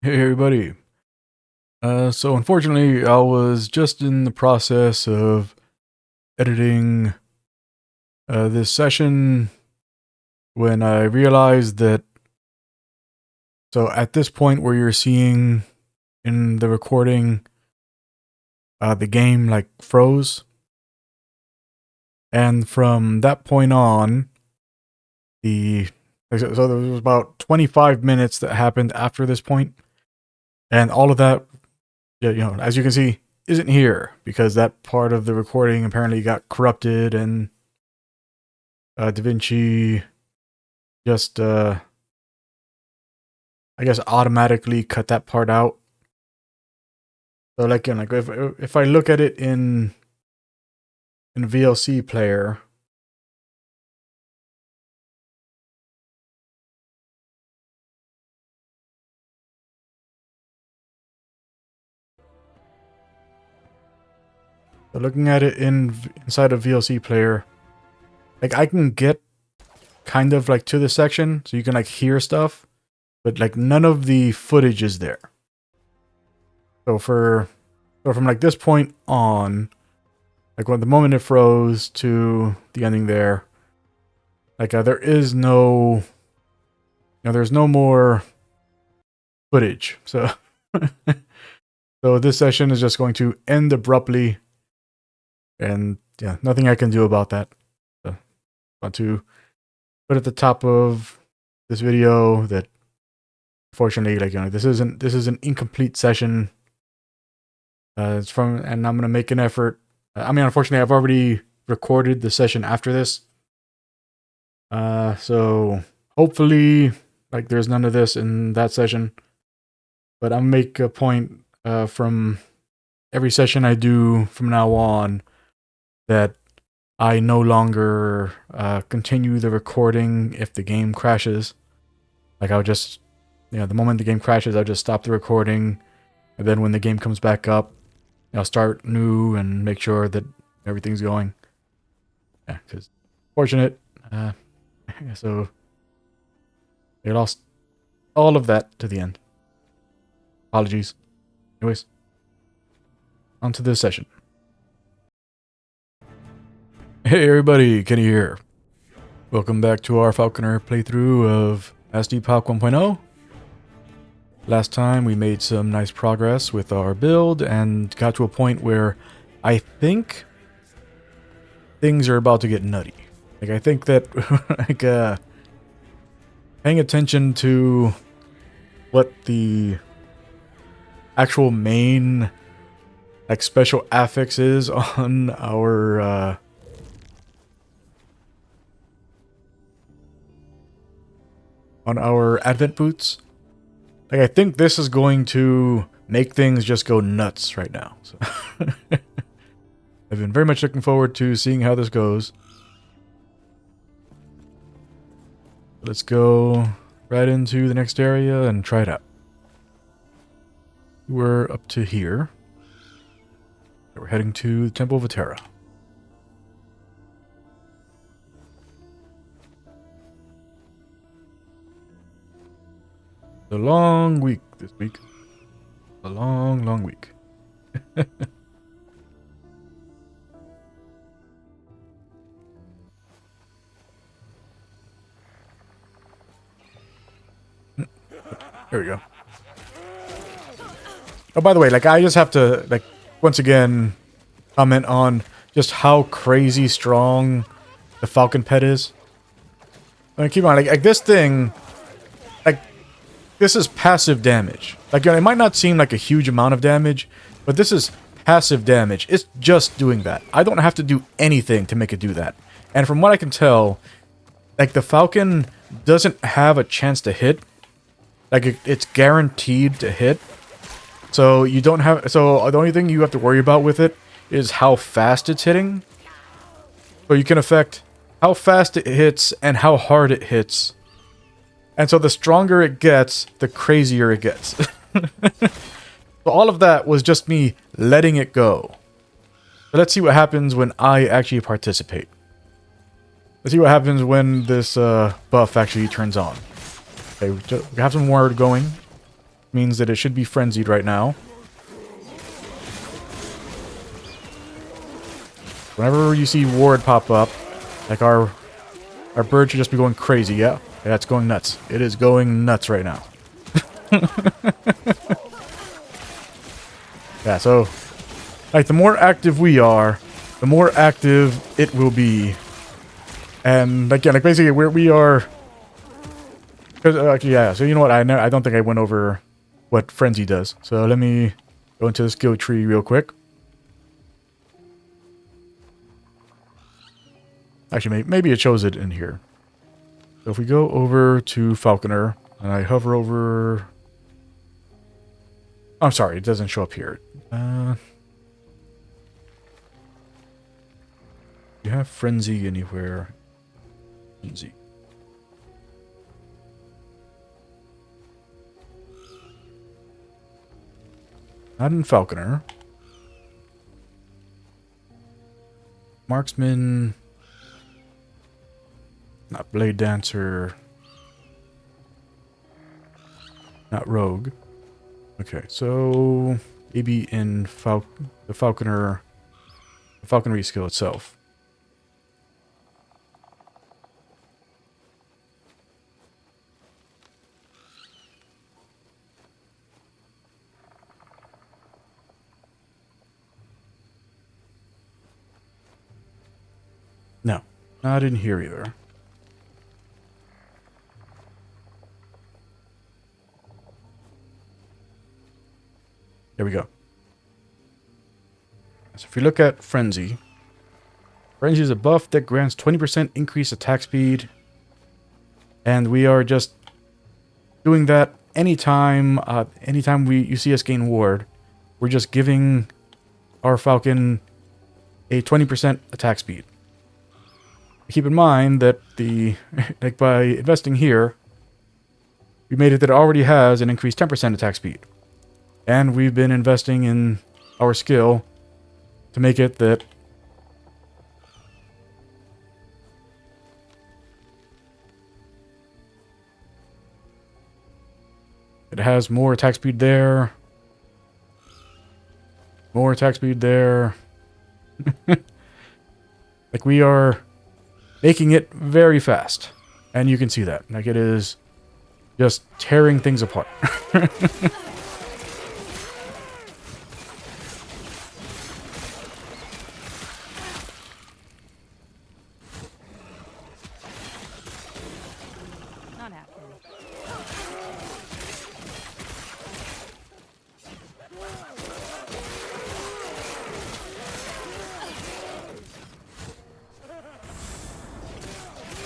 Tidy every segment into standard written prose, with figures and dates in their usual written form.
Hey everybody. So unfortunately, I was just in the process of editing this session when I realized that. So at this point where you're seeing in the recording, the game like froze, and from that point on, so there was about 25 minutes that happened after this point, and all of that, as you can see, isn't here because that part of the recording apparently got corrupted and DaVinci just I guess automatically cut that part out. So like, if I look at it in VLC player, so looking at it inside of VLC player, like I can get kind of like to the section so you can like hear stuff, but like none of the footage is there. So from like this point on, like when the moment it froze to the ending there, like there is no, there's no more footage. So so this session is just going to end abruptly, and yeah, nothing I can do about that. So I want to put at the top of this video that unfortunately, like, this is an incomplete session. It's from, and I'm gonna make an effort. I mean, unfortunately, I've already recorded the session after this. So hopefully, like, there's none of this in that session. But I'll make a point from every session I do from now on that I no longer continue the recording if the game crashes. Like, I'll just, the moment the game crashes, I'll just stop the recording. And then when the game comes back up, I'll start new and make sure that everything's going. Yeah, because fortunate. So they lost all of that to the end. Apologies. Anyways, on to this session. Hey everybody, Kenny here. Welcome back to our Falconer playthrough of Epoch 1.0. Last time we made some nice progress with our build and got to a point where I think things are about to get nutty. Like, I think that like paying attention to what the actual main like special affix is on our advent boots. Like, I think this is going to make things just go nuts right now. So I've been very much looking forward to seeing how this goes. Let's go right into the next area and try it out. We're up to here. We're heading to the Temple of Atera. A long week this week. A long, long week. There we go. Oh, by the way, like, I just have to, like, once again, comment on just how crazy strong the Falcon pet is. I mean, keep on, like this thing, like, this is passive damage. Like, it might not seem like a huge amount of damage, but this is passive damage. It's just doing that. I don't have to do anything to make it do that. And from what I can tell, like, the Falcon doesn't have a chance to hit. Like, it's guaranteed to hit. So you don't have, so the only thing you have to worry about with it is how fast it's hitting. So you can affect how fast it hits and how hard it hits. And so the stronger it gets, the crazier it gets. So all of that was just me letting it go. But let's see what happens when I actually participate. Let's see what happens when this buff actually turns on. Okay, we have some word going. Means that it should be frenzied right now. Whenever you see ward pop up, like our bird should just be going crazy. Yeah, it's going nuts. It is going nuts right now. Yeah, so like the more active we are, the more active it will be. And again, like basically we are. Yeah, so you know what? I don't think I went over what frenzy does. So let me go into the skill tree real quick. Actually, maybe it shows it in here. So if we go over to Falconer and I hover over... I'm sorry, it doesn't show up here. Do you have frenzy anywhere? Frenzy. Not in Falconer. Marksman... Not Blade Dancer. Not Rogue. Okay, so maybe in the Falconer, the Falconry skill itself. No, not in here either. There we go. So if you look at Frenzy, Frenzy is a buff that grants 20% increased attack speed. And we are just doing that anytime you see us gain ward. We're just giving our Falcon a 20% attack speed. Keep in mind that like by investing here, we made it that it already has an increased 10% attack speed. And we've been investing in our skill to make it that it has more attack speed there. More attack speed there. Like we are making it very fast. And you can see that. Like it is just tearing things apart.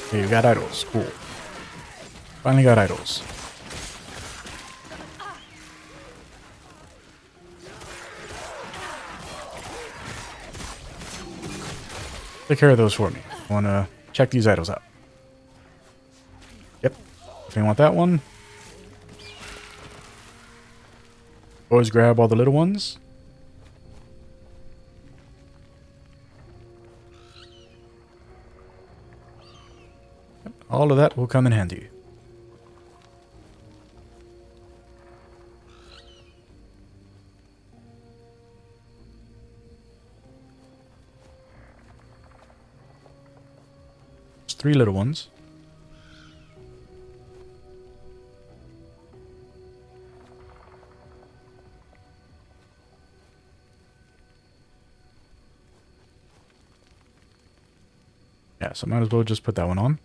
Okay, you got idols. Cool. Finally got idols. Take care of those for me. I want to check these idols out. Yep. If you want that one. Always grab all the little ones. All of that will come in handy. There's 3 little ones. Yeah, so might as well just put that one on.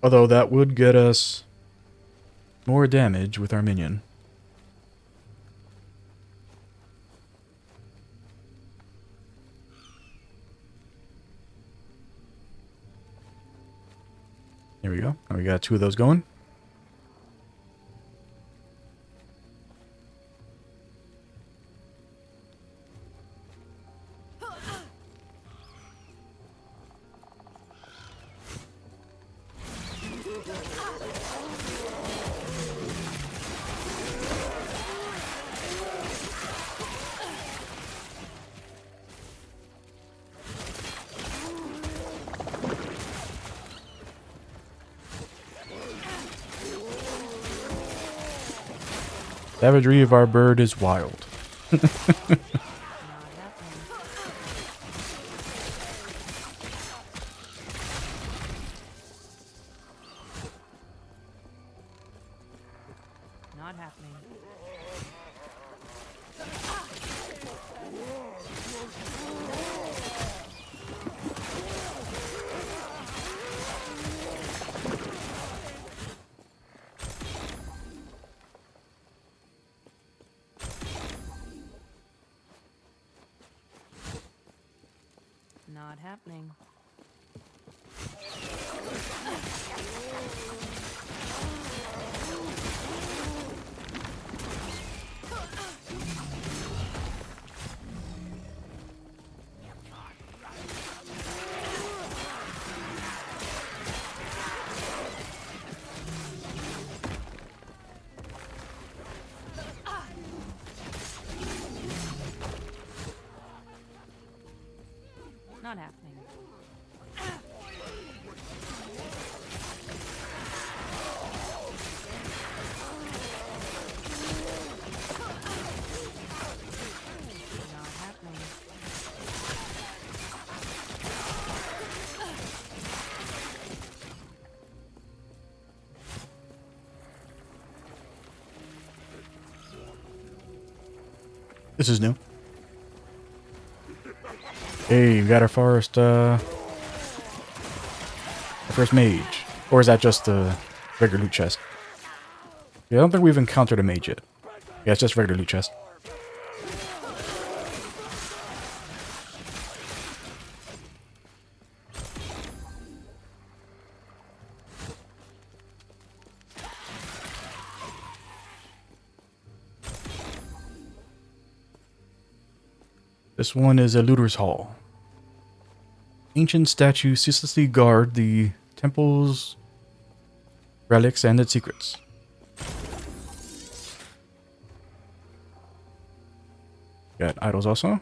Although that would get us more damage with our minion. There we go. Now we got 2 of those going. Savagery of our bird is wild. Not happening. Not happening. Not happening. Not happening. This is new. Hey, we got our first mage. Or is that just the regular loot chest? Yeah, I don't think we've encountered a mage yet. Yeah, it's just regular loot chest. This one is a looter's hall. Ancient statues ceaselessly guard the temple's relics and its secrets. Got idols also.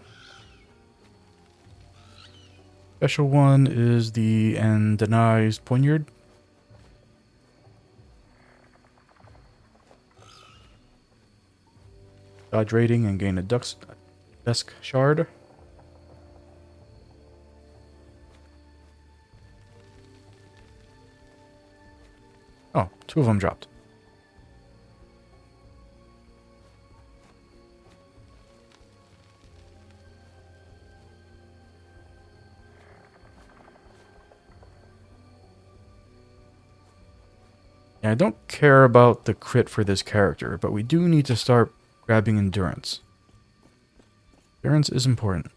Special one is the Andenai's Poignard. Dodge rating and gain a dusk shard. Oh, two of them dropped. Yeah, I don't care about the crit for this character, but we do need to start grabbing endurance. Endurance is important.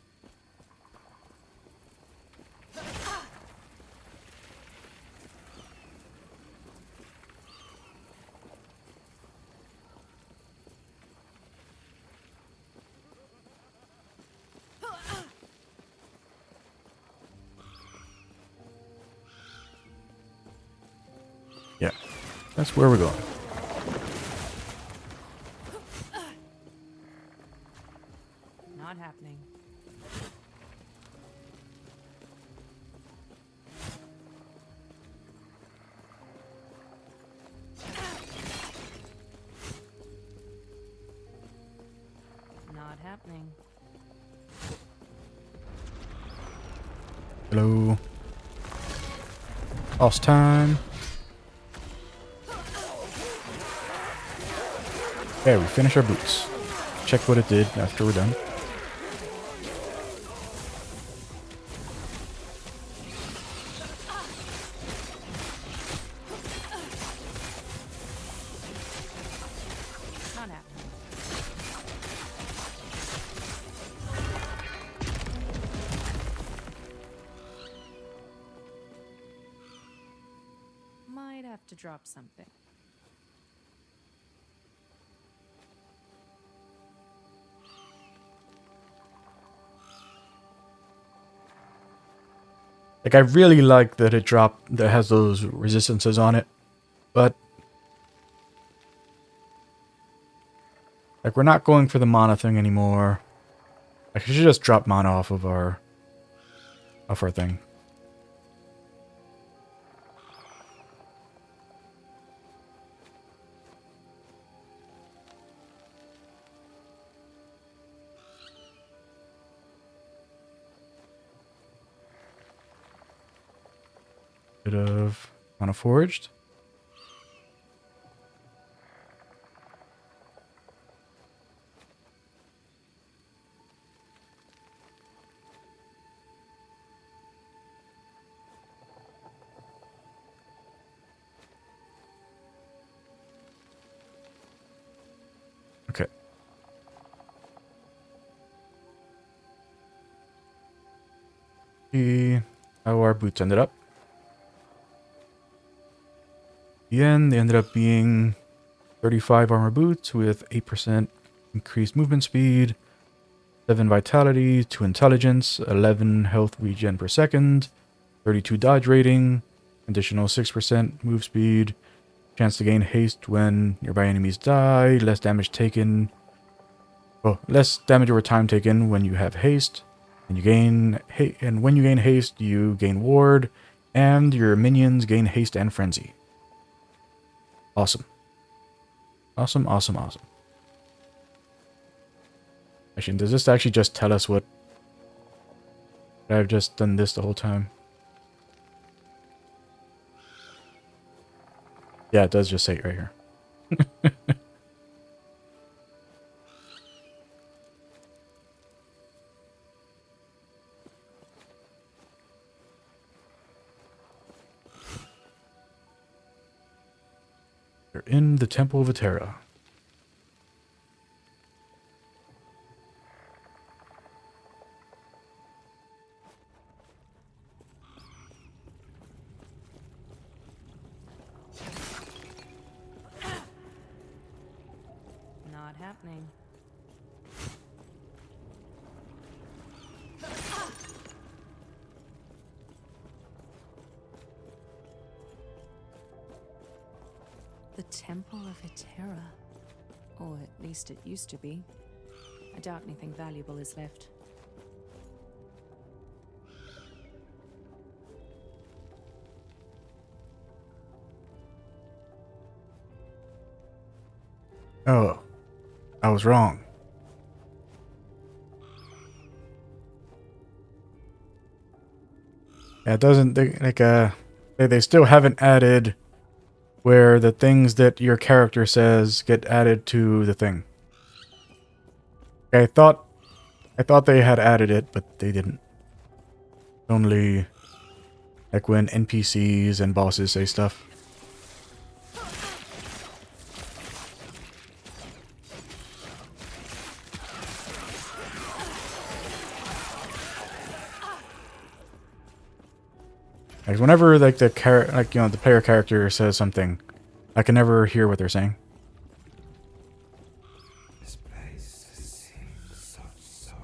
Yeah, that's where we're going. Not happening. Not happening. Hello. Lost time. Okay, we finish our boots. Check what it did after we're done. Not happening. Might have to drop something. Like, I really like that it dropped, that has those resistances on it, but like, we're not going for the mana thing anymore. Like, I should just drop mana off of our thing. Bit of kind of forged. Okay. See how our boots ended up. In the end, they ended up being 35 armor boots with 8% increased movement speed, 7 vitality, 2 intelligence, 11 health regen per second, 32 dodge rating, additional 6% move speed, chance to gain haste when nearby enemies die, less damage taken. Well, less damage over time taken when you have haste, and when you gain haste, you gain ward, and your minions gain haste and frenzy. Awesome. Awesome, awesome, awesome. Actually, does this actually just tell us what... I've just done this the whole time? Yeah, it does just say it right here. They're in the Temple of Atera. Not happening. The Temple of Atera. Or at least it used to be. I doubt anything valuable is left. Oh, I was wrong. Yeah, it doesn't... They still haven't added where the things that your character says get added to the thing. I thought they had added it, but they didn't. Only like when NPCs and bosses say stuff. Like whenever like the player character says something, I can never hear what they're saying. This place has seen such sorrow.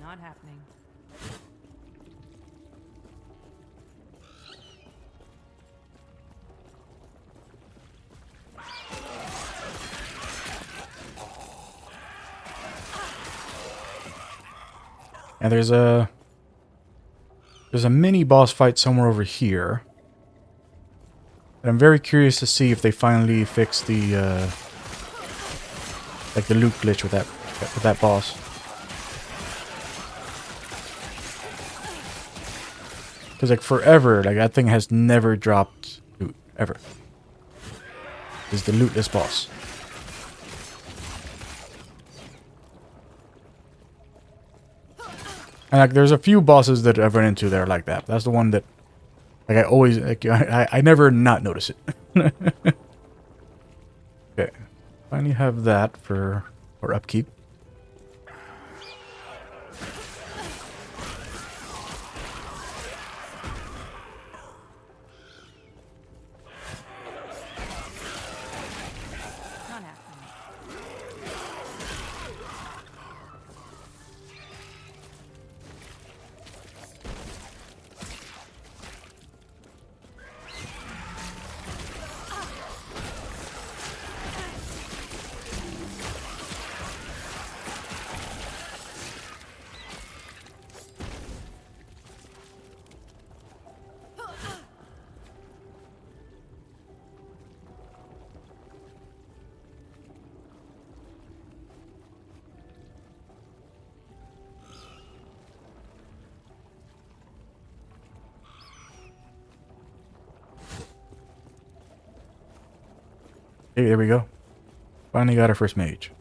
Not happening. And there's a mini boss fight somewhere over here. And I'm very curious to see if they finally fix the like the loot glitch with that boss. Because like forever, like that thing has never dropped loot ever. Is the lootless boss. And like there's a few bosses that I've run into that are like that. That's the one that like I always like I never not notice it. Okay. Finally have that for upkeep. Not happening. Hey, there we go. Finally got our first mage.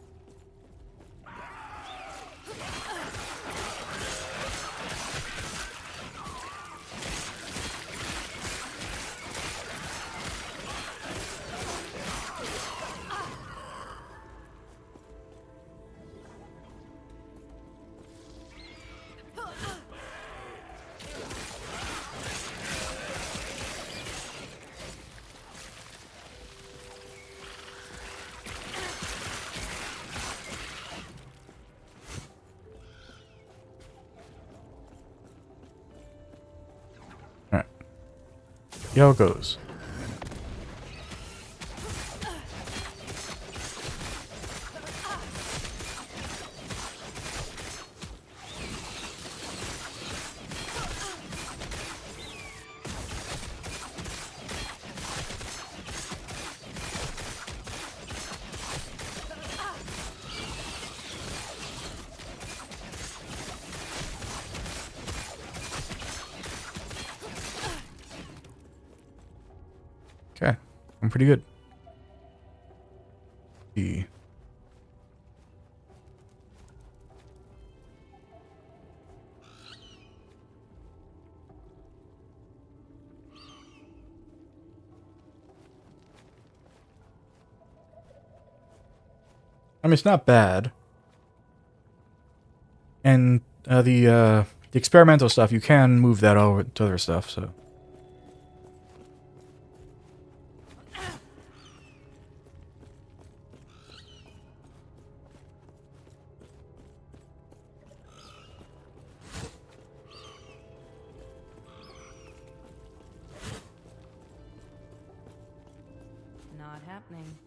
Alright. See how it goes. Okay. I'm pretty good. See. I mean, it's not bad. And the experimental stuff, you can move that over to other stuff, so. Not happening.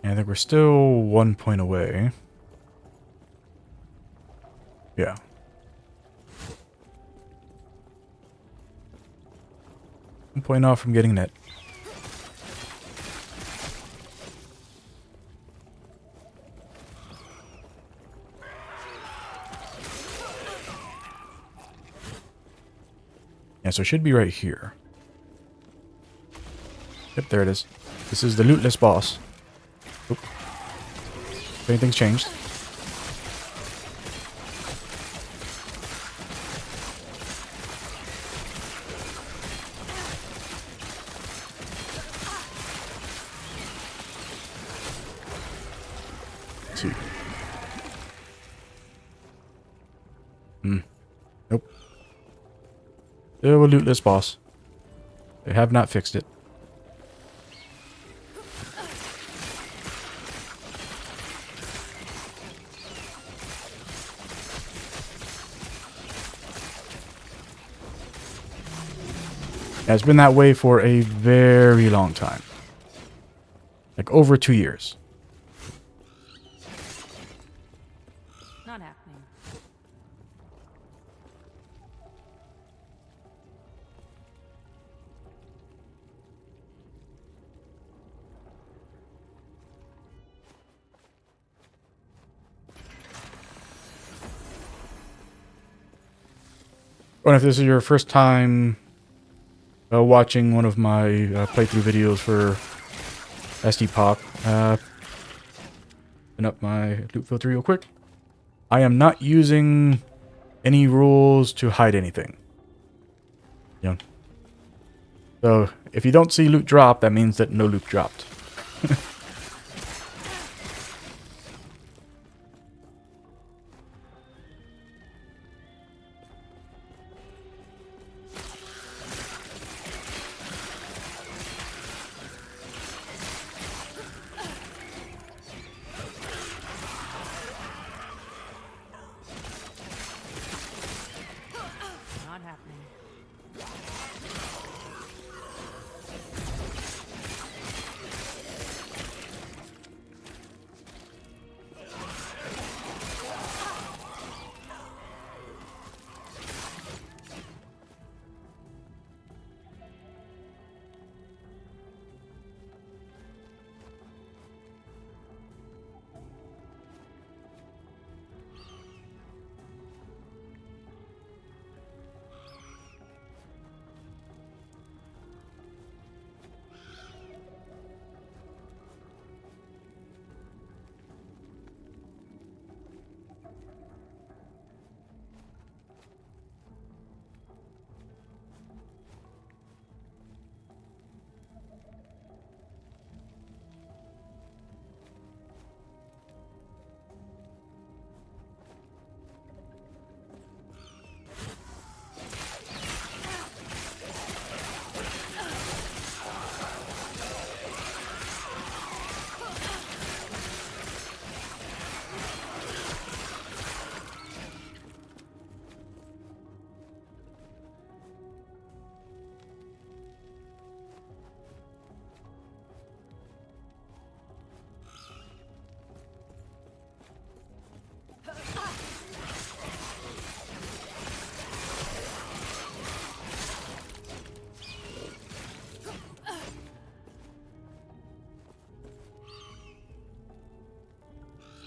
I think we're still 1 point away. Yeah. 1 point off from getting that. Yeah, so it should be right here. Yep, there it is. This is the lootless boss. Oop. If anything's changed. Let's see. Nope. Still a lootless boss. They have not fixed it. Yeah, it's been that way for a very long time. Like over 2 years. Not happening. Or if this is your first time watching one of my playthrough videos for Epoch, open up my loot filter real quick. I am not using any rules to hide anything. You know. So if you don't see loot drop, that means that no loot dropped. Not happening.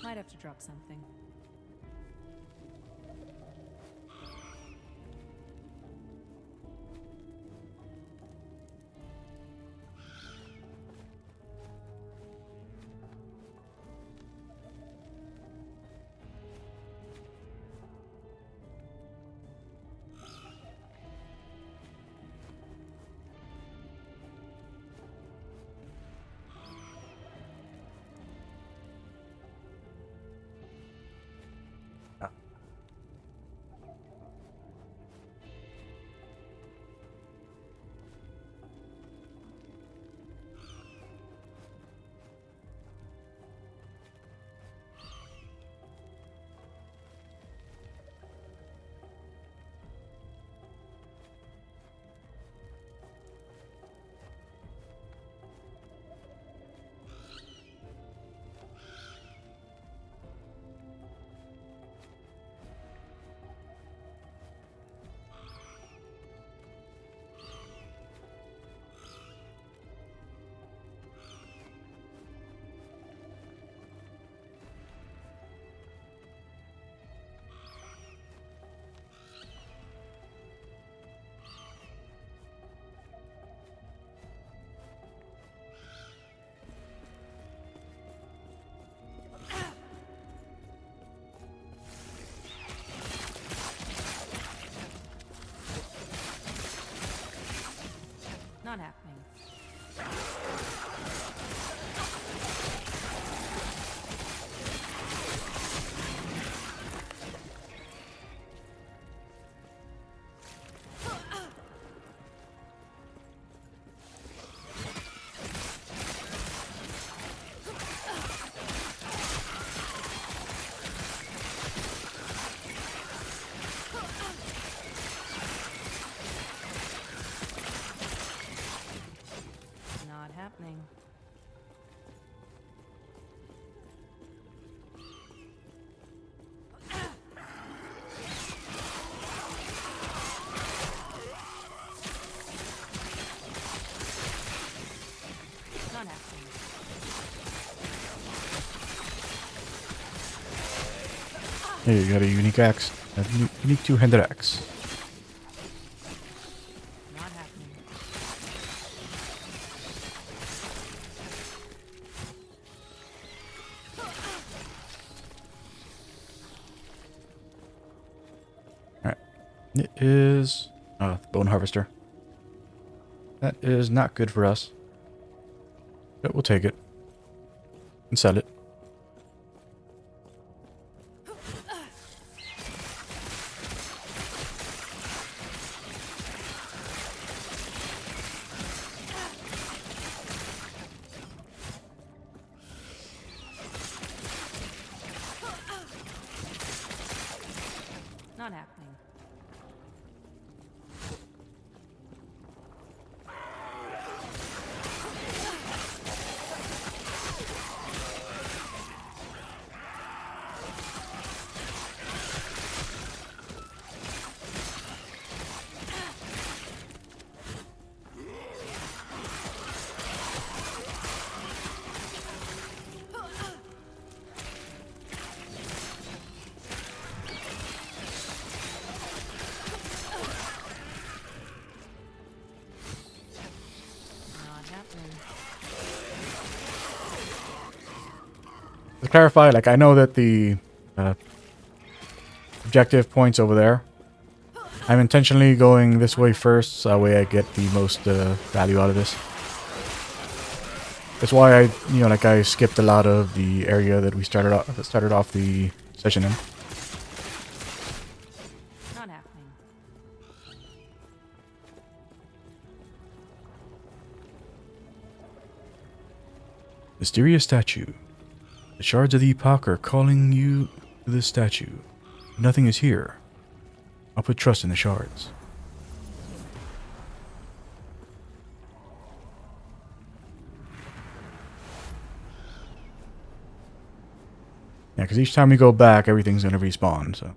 Might have to drop something. Not happening. Not happening. Not happening. Hey, you got a unique axe. A unique two-handed axe. It is the bone harvester. That is not good for us. But we'll take it. And sell it. Not happening. Not happening. To clarify, like, I know that the objective point's over there. I'm intentionally going this way first, so that way I get the most value out of this. That's why I skipped a lot of the area that we started off the session in. Not happening. Mysterious statue. The shards of the Epoch are calling you to this statue. Nothing is here. I'll put trust in the shards. Yeah, because each time we go back, everything's going to respawn, so.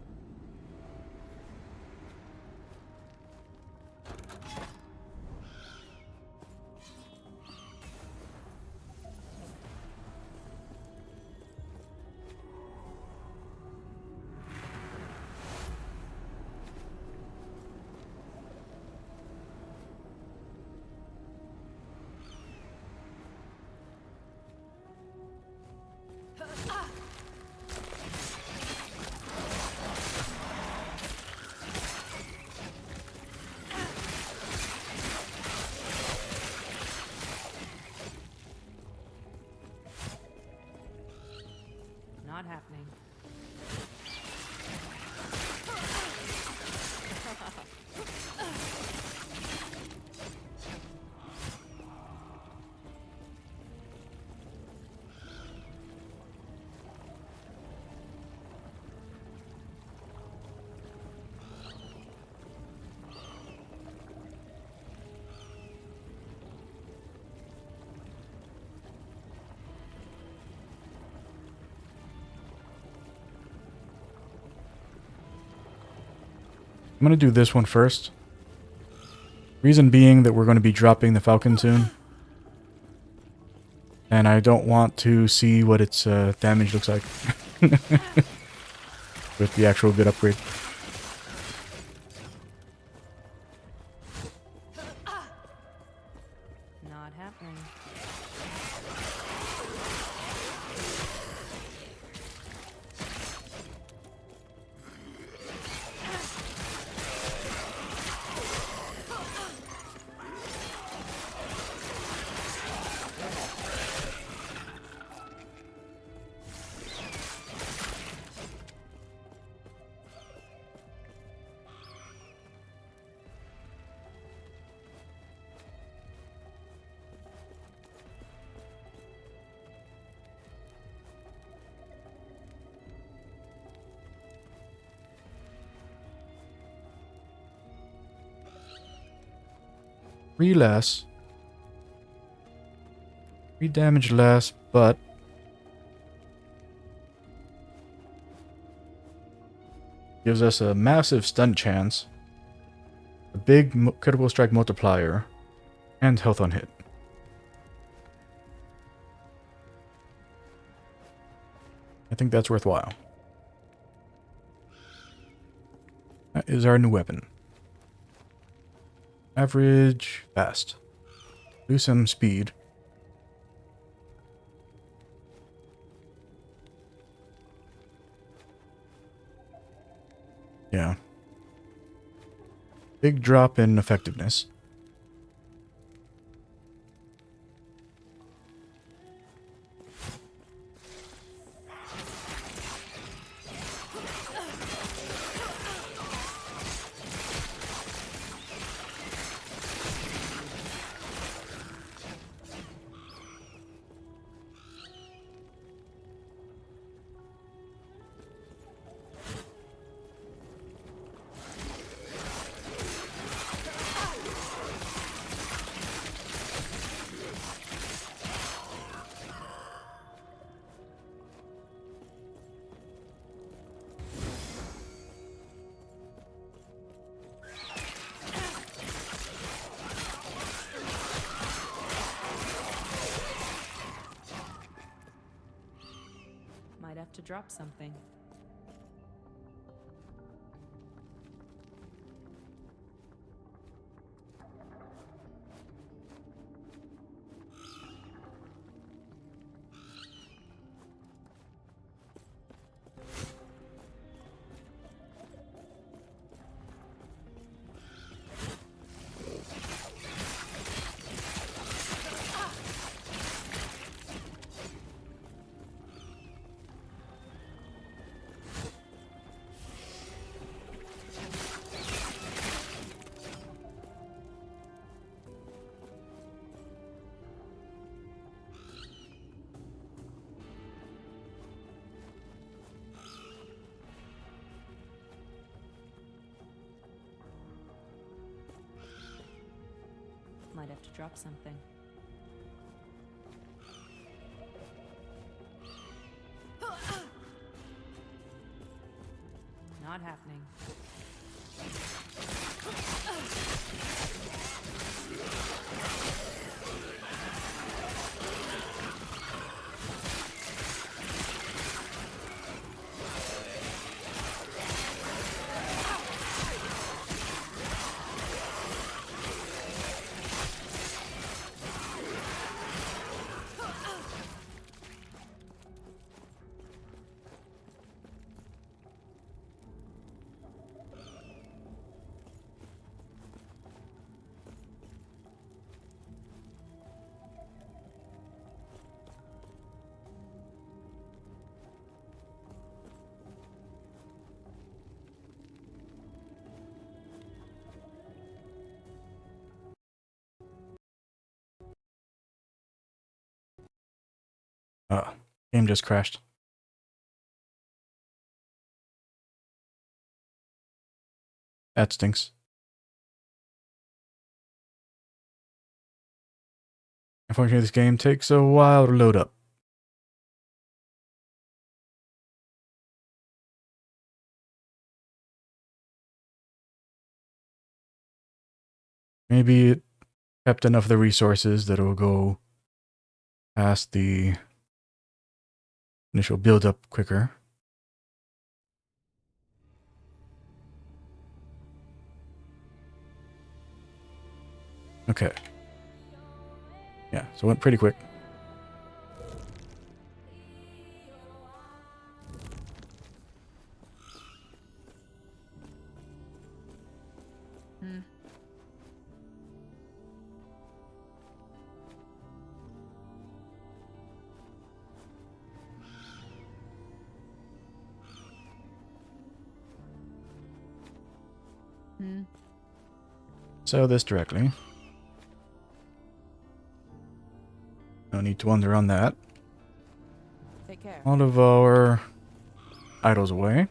Not happening. I'm going to do this one first. Reason being that we're going to be dropping the Falcon soon. And I don't want to see what its damage looks like. With the actual good upgrade. Not happening. Three less. 3 damage less, but gives us a massive stun chance, a big critical strike multiplier, and health on hit. I think that's worthwhile. That is our new weapon. Average, fast. Do some speed. Yeah. big drop in effectiveness. Might have to drop something. Might have to drop something. Not happening. Game just crashed. That stinks. Unfortunately, this game takes a while to load up. Maybe it kept enough of the resources that it will go past the initial build-up quicker. Okay. Yeah, so it went pretty quick. So this directly. No need to wonder on that. Take care. All of our idols away.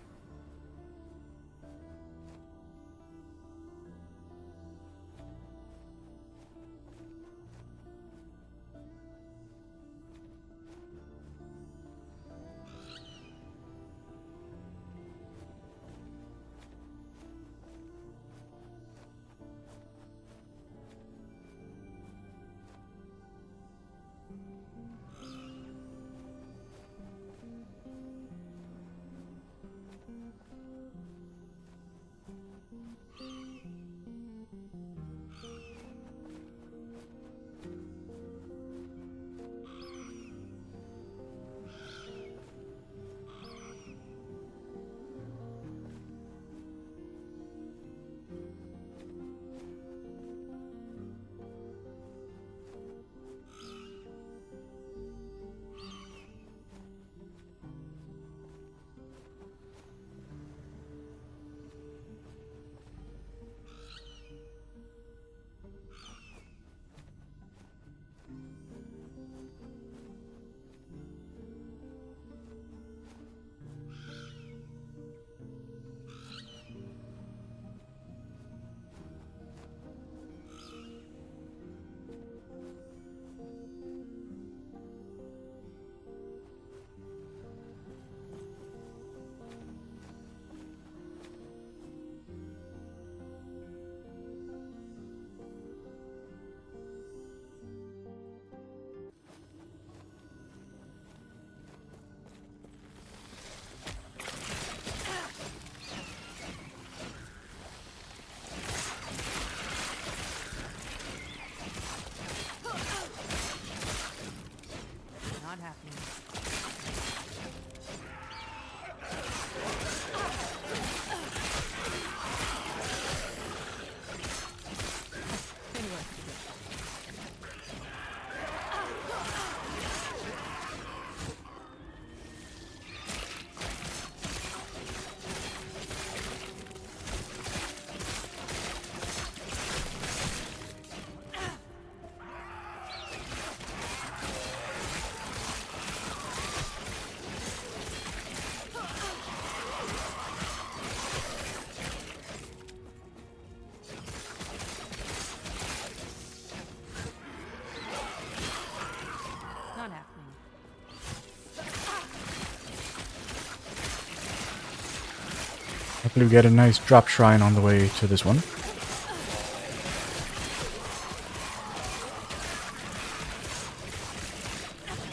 We get a nice drop shrine on the way to this one.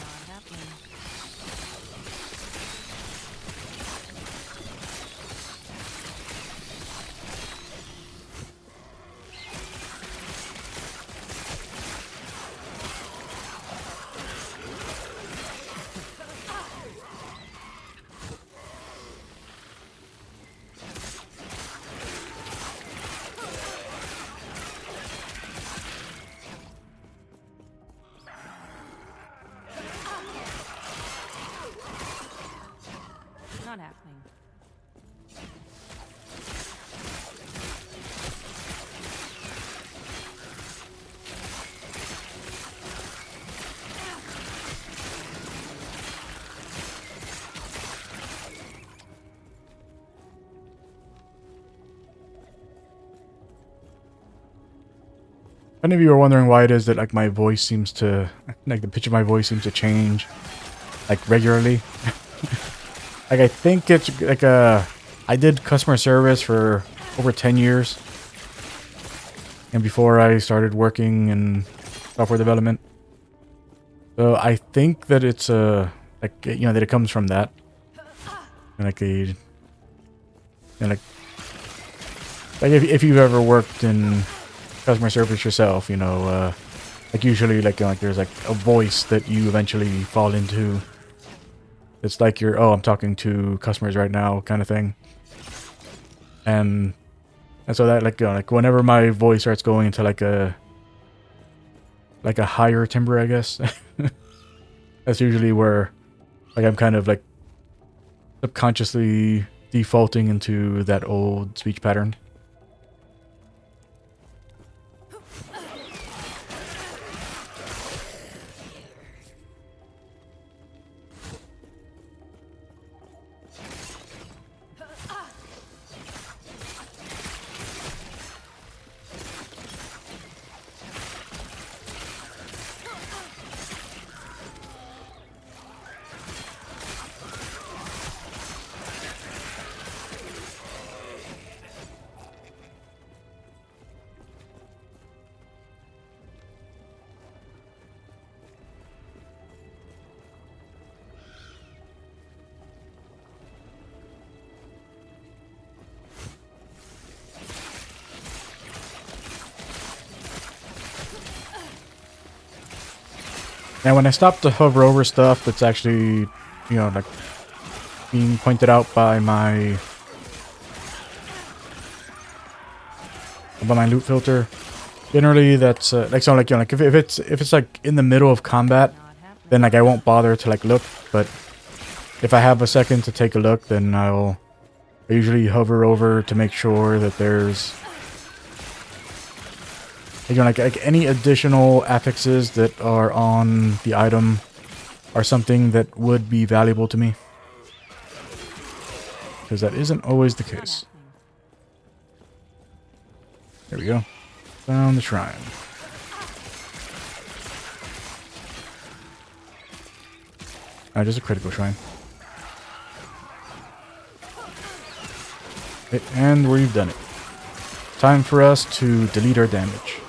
Not happening. Not happening. If any of you are wondering why it is that like my voice seems to, like the pitch of my voice seems to change, like regularly. Like I think it's like I did customer service for over 10 years. And before I started working in software development. So I think that it's like, you know, that it comes from that. And like a, and like if you've ever worked in customer service yourself, you know, like usually like there's like a voice that you eventually fall into. It's like you're, oh, I'm talking to customers right now kind of thing. And so that like whenever my voice starts going into like a higher timbre, I guess, that's usually where like I'm kind of like subconsciously defaulting into that old speech pattern. Now, when I stop to hover over stuff that's actually, you know, like being pointed out by my loot filter, generally that's like, so like, you know, like if it's like in the middle of combat, then like I won't bother to like look. But if I have a second to take a look, then I usually hover over to make sure that there's, you know, like any additional affixes that are on the item are something that would be valuable to me, because that isn't always the case. There we go. Found the shrine. Just a critical shrine. Okay, and we've done it. Time for us to delete our damage.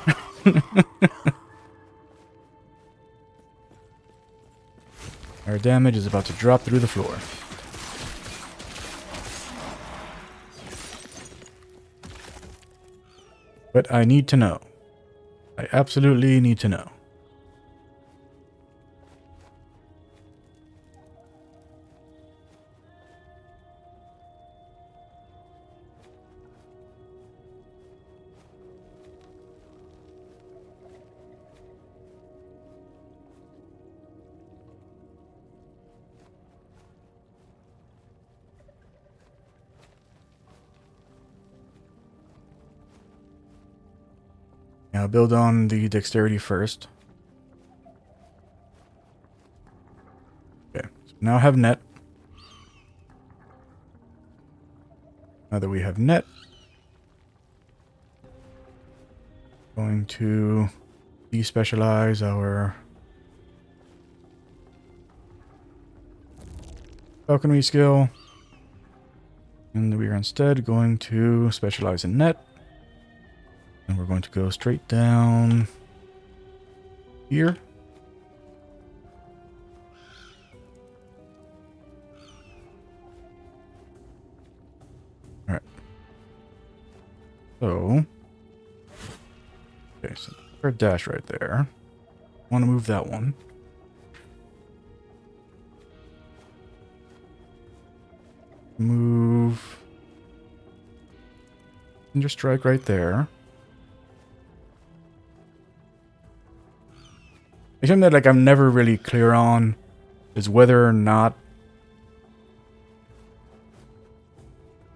Our damage is about to drop through the floor. But I need to know. I absolutely need to know. Now build on the dexterity first. Okay, so now I have net. Now that we have net, going to despecialize our falconry skill. And we are instead going to specialize in net. And we're going to go straight down here. Alright. So. Okay, so our dash right there. I want to move that one. Move. And just strike right there. Something that like I'm never really clear on is whether or not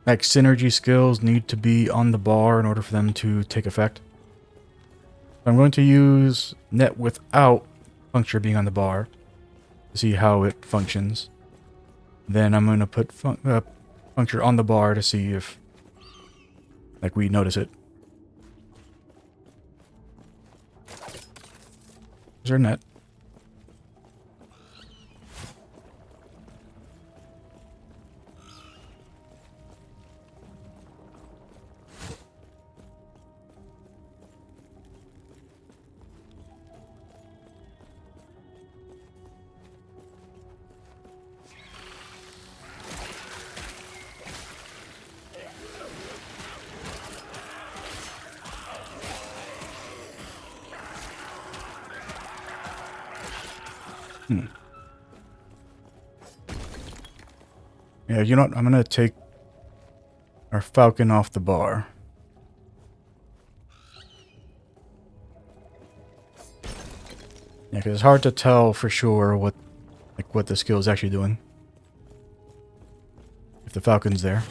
like synergy skills need to be on the bar in order for them to take effect. I'm going to use net without puncture being on the bar to see how it functions. Then I'm going to put puncture on the bar to see if like we notice it. Is there net? Yeah, you know what? I'm going to take our Falcon off the bar. Yeah, because it's hard to tell for sure what the skill is actually doing. If the Falcon's there.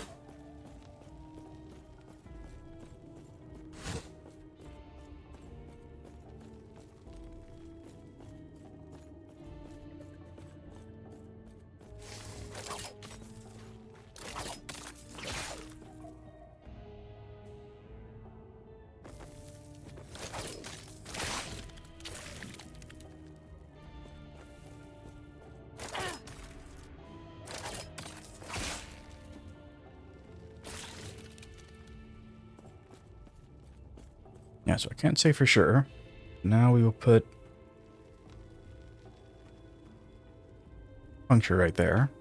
Yeah, so I can't say for sure. Now we will put puncture right there.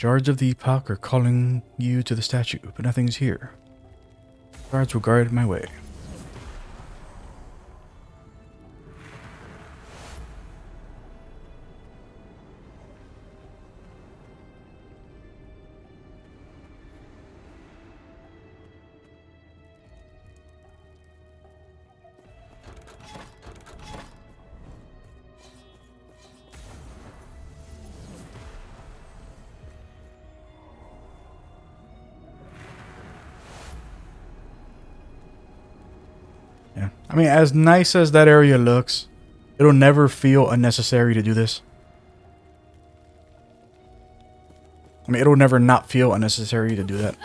Guards of the Epoch are calling you to the statue, but nothing's here. Guards will guard my way. Yeah. I mean, as nice as that area looks, it'll never feel unnecessary to do this. I mean, it'll never not feel unnecessary to do that.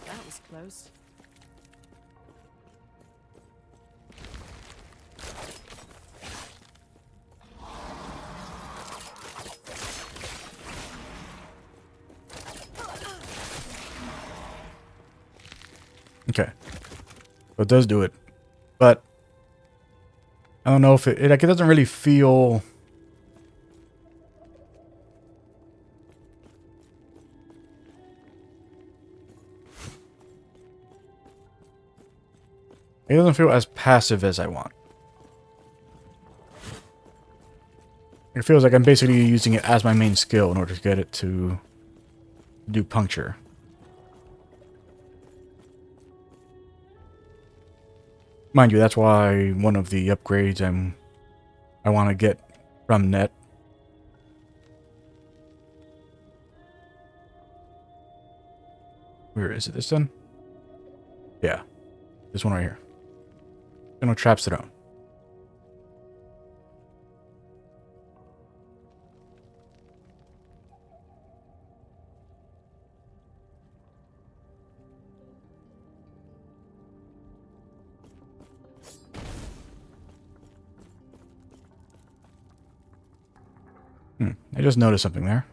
That was close. Okay. So it does do it. But I don't know if it like it doesn't really feel it doesn't feel as passive as I want. It feels like I'm basically using it as my main skill in order to get it to do puncture. Mind you, that's why one of the upgrades I want to get from net. Where is it? This one? Yeah. This one right here. No traps thrown. I just noticed something there.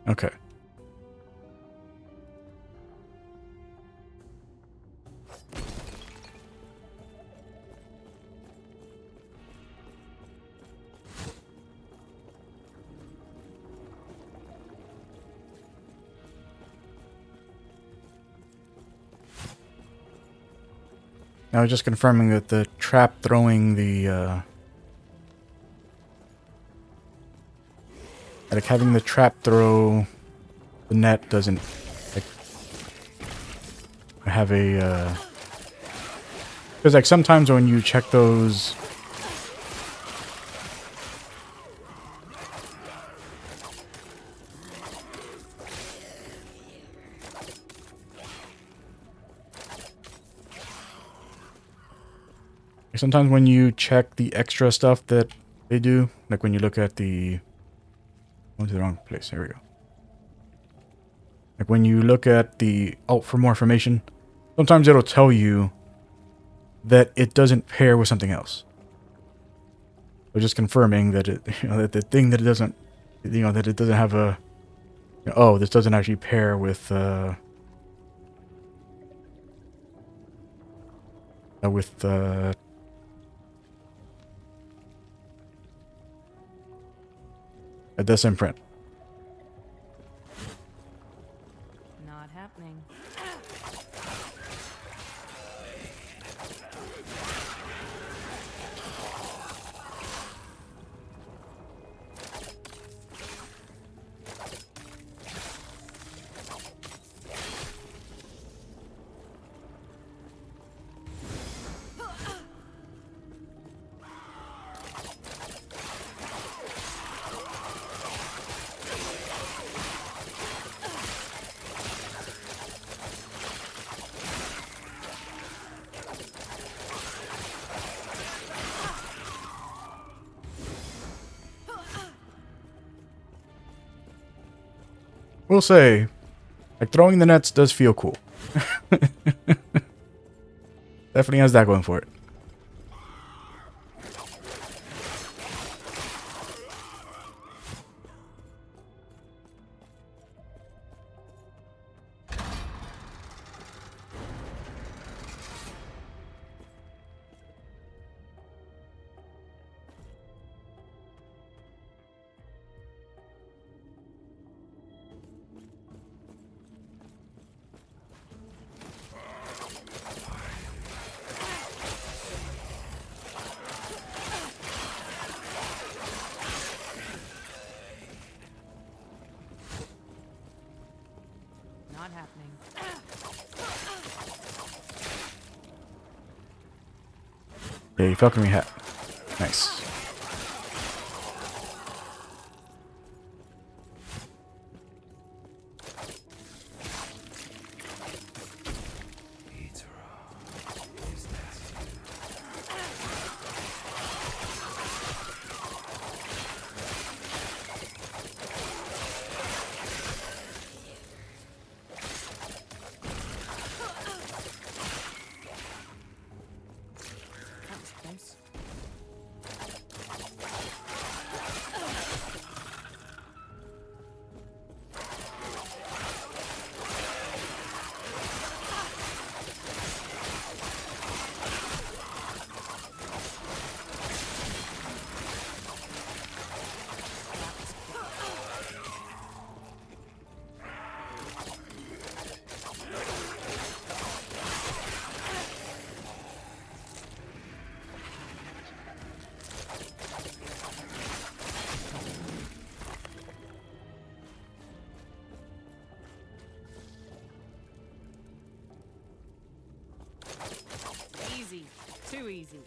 Okay. I was just confirming that the trap throwing the, like having the trap throw the net doesn't, like, have a, because, like, sometimes when you check those, sometimes when you check the extra stuff that they do, like when you look at the... went to the wrong place. There we go. Like when you look at the... oh, for more information, sometimes it'll tell you that it doesn't pair with something else. So just confirming that it, that the thing that it doesn't, that it doesn't have a... oh, this doesn't actually pair with, this imprint. Not happening. We'll say, like, throwing the nets does feel cool. Definitely has that going for it. Not happening. Hey, falconry hat. Nice. That was close. Easy. Too easy.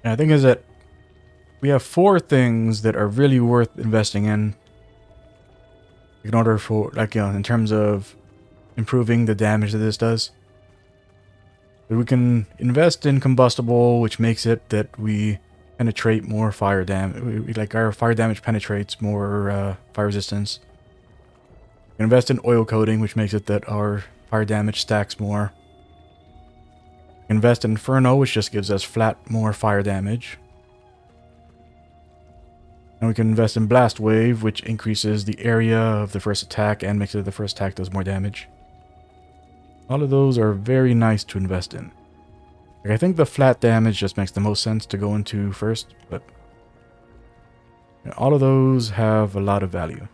And the thing is that we have 4 things that are really worth investing in order for, like, you know, in terms of improving the damage that this does. But we can invest in combustible, which makes it that we penetrate more fire damage. Like, our fire damage penetrates more fire resistance. We can invest in oil coating, which makes it that our fire damage stacks more. We can invest in Inferno, which just gives us flat more fire damage. And we can invest in Blast Wave, which increases the area of the first attack and makes it the first attack does more damage. All of those are very nice to invest in. Like, I think the flat damage just makes the most sense to go into first, but you know, all of those have a lot of value.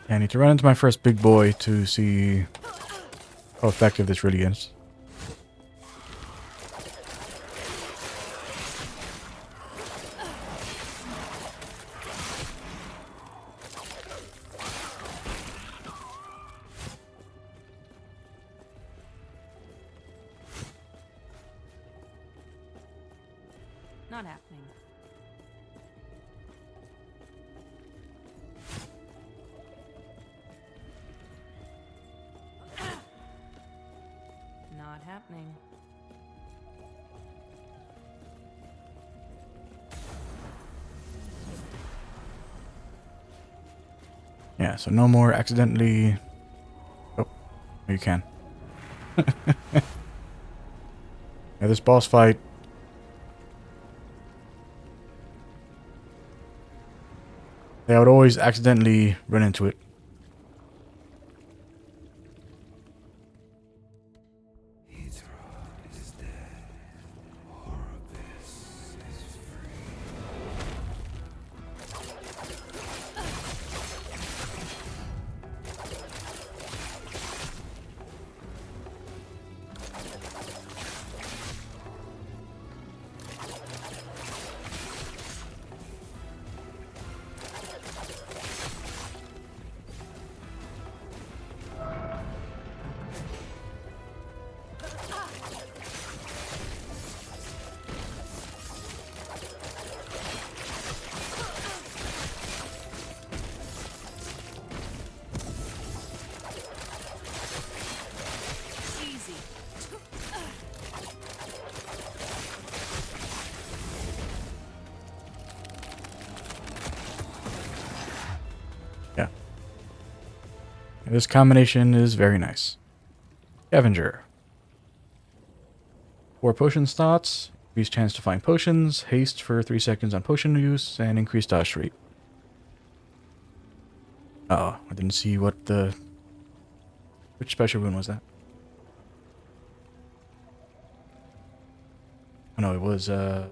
I need to run into my first big boy to see how effective this really is. Not happening. Not happening. Yeah, so no more accidentally... Oh, you can. Yeah, this boss fight... I would always accidentally run into it. Hydra is dead. Horribus is free. Easy. Yeah. This combination is very nice. Scavenger. 4 potion slots. Increased chance to find potions. Haste for 3 seconds on potion use. And increased dodge rate. Oh, I didn't see what the... Which special rune was that? Oh no, it was, couldn't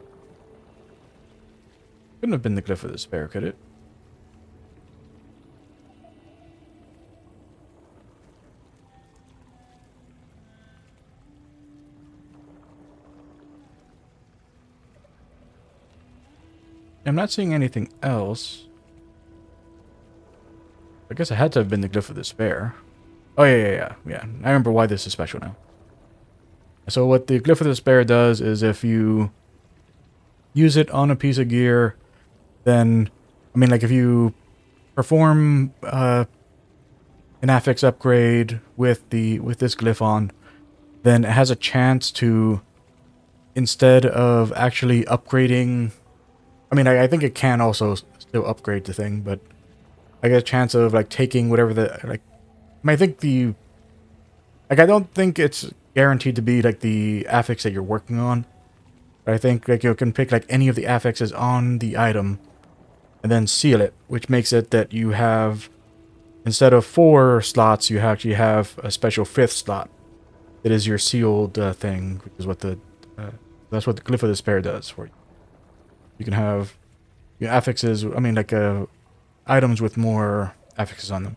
have been the Glyph of Despair, could it? I'm not seeing anything else. I guess it had to have been the Glyph of Despair. Oh, yeah. I remember why this is special now. So what the Glyph of Despair does is if you use it on a piece of gear, then, I mean, like if you perform an affix upgrade with this glyph on, then it has a chance to, instead of actually upgrading, I mean, I think it can also still upgrade the thing, but I get a chance of like taking whatever the like. I mean, I think the like I don't think it's guaranteed to be like the affix that you're working on. But I think like you can pick like any of the affixes on the item, and then seal it, which makes it that you have, instead of 4 slots, you actually have a special 5th slot that is your sealed thing, which is what that's what the Glyph of Despair does for you. You can have your affixes, I mean, like items with more affixes on them.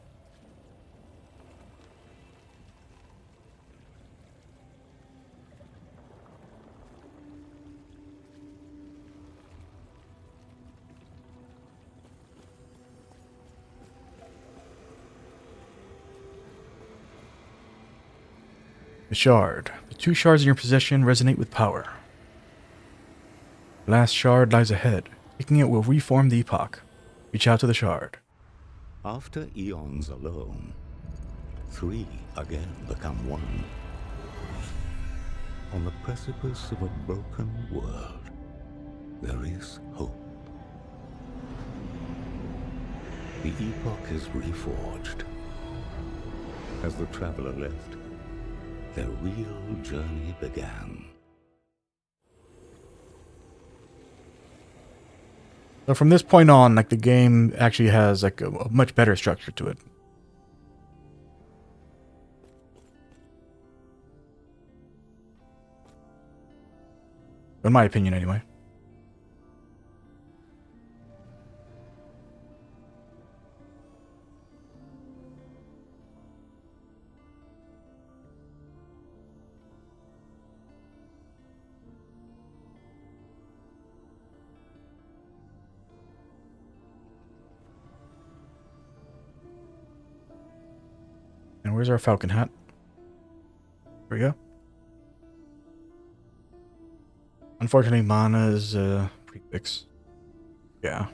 The Shard. The 2 shards in your possession resonate with power. The last shard lies ahead. Taking it will reform the Epoch. Reach out to the shard. After eons alone, 3 again become 1. On the precipice of a broken world, there is hope. The Epoch is reforged. As the traveler left, their real journey began. So from this point on, like the game actually has like a much better structure to it. In my opinion, anyway. And where's our falcon hat? There we go. Unfortunately, mana is prefix. Yeah.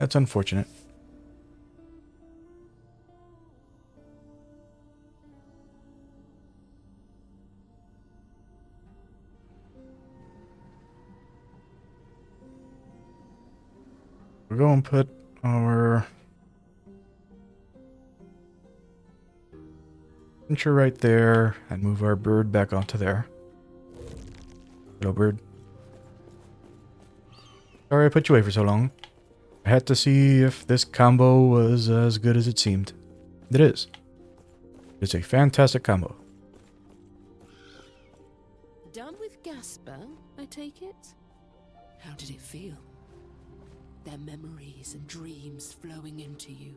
That's unfortunate. We'll go and put our pincher right there and move our bird back onto there. Hello, bird. Sorry I put you away for so long. I had to see if this combo was as good as it seemed. It is. It's a fantastic combo. Done with Gasper, I take it? How did it feel? Their memories and dreams flowing into you,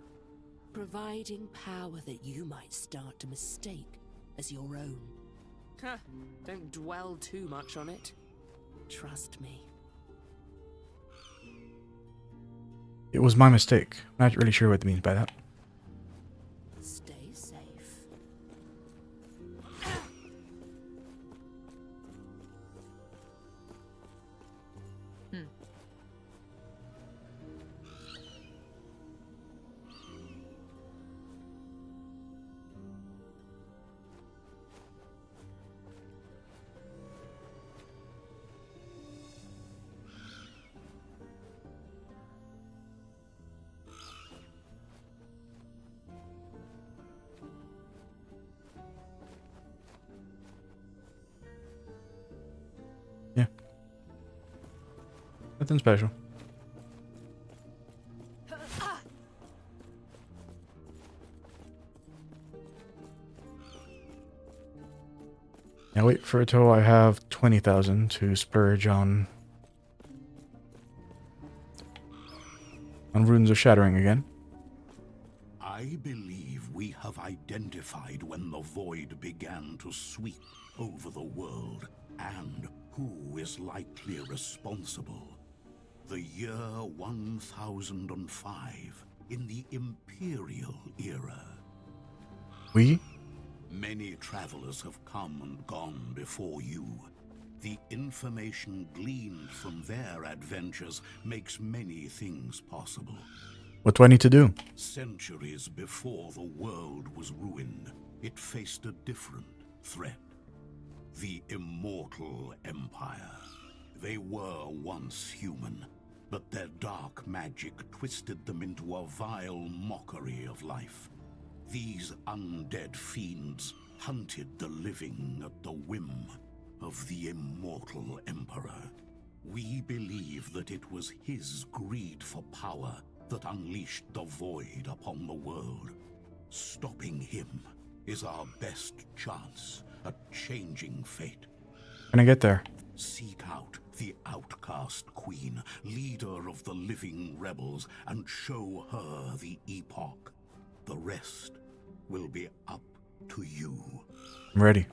providing power that you might start to mistake as your own. Huh, don't dwell too much on it. Trust me. It was my mistake. Not really sure what it means by that. Stay safe. Nothing special. Now wait for it till I have 20,000 to splurge on Runes of Shattering again. I believe we have identified when the void began to sweep over the world and who is likely responsible. The year 1005 in the Imperial era. We? Many travelers have come and gone before you. The information gleaned from their adventures makes many things possible. What do I need to do? Centuries before the world was ruined, it faced a different threat. The Immortal Empire. They were once human, but their dark magic twisted them into a vile mockery of life. These undead fiends hunted the living at the whim of the Immortal Emperor. We believe that it was his greed for power that unleashed the void upon the world. Stopping him is our best chance at changing fate. Can I get there? Seek out the outcast queen, leader of the living rebels, and show her the Epoch. The rest will be up to you. I'm ready.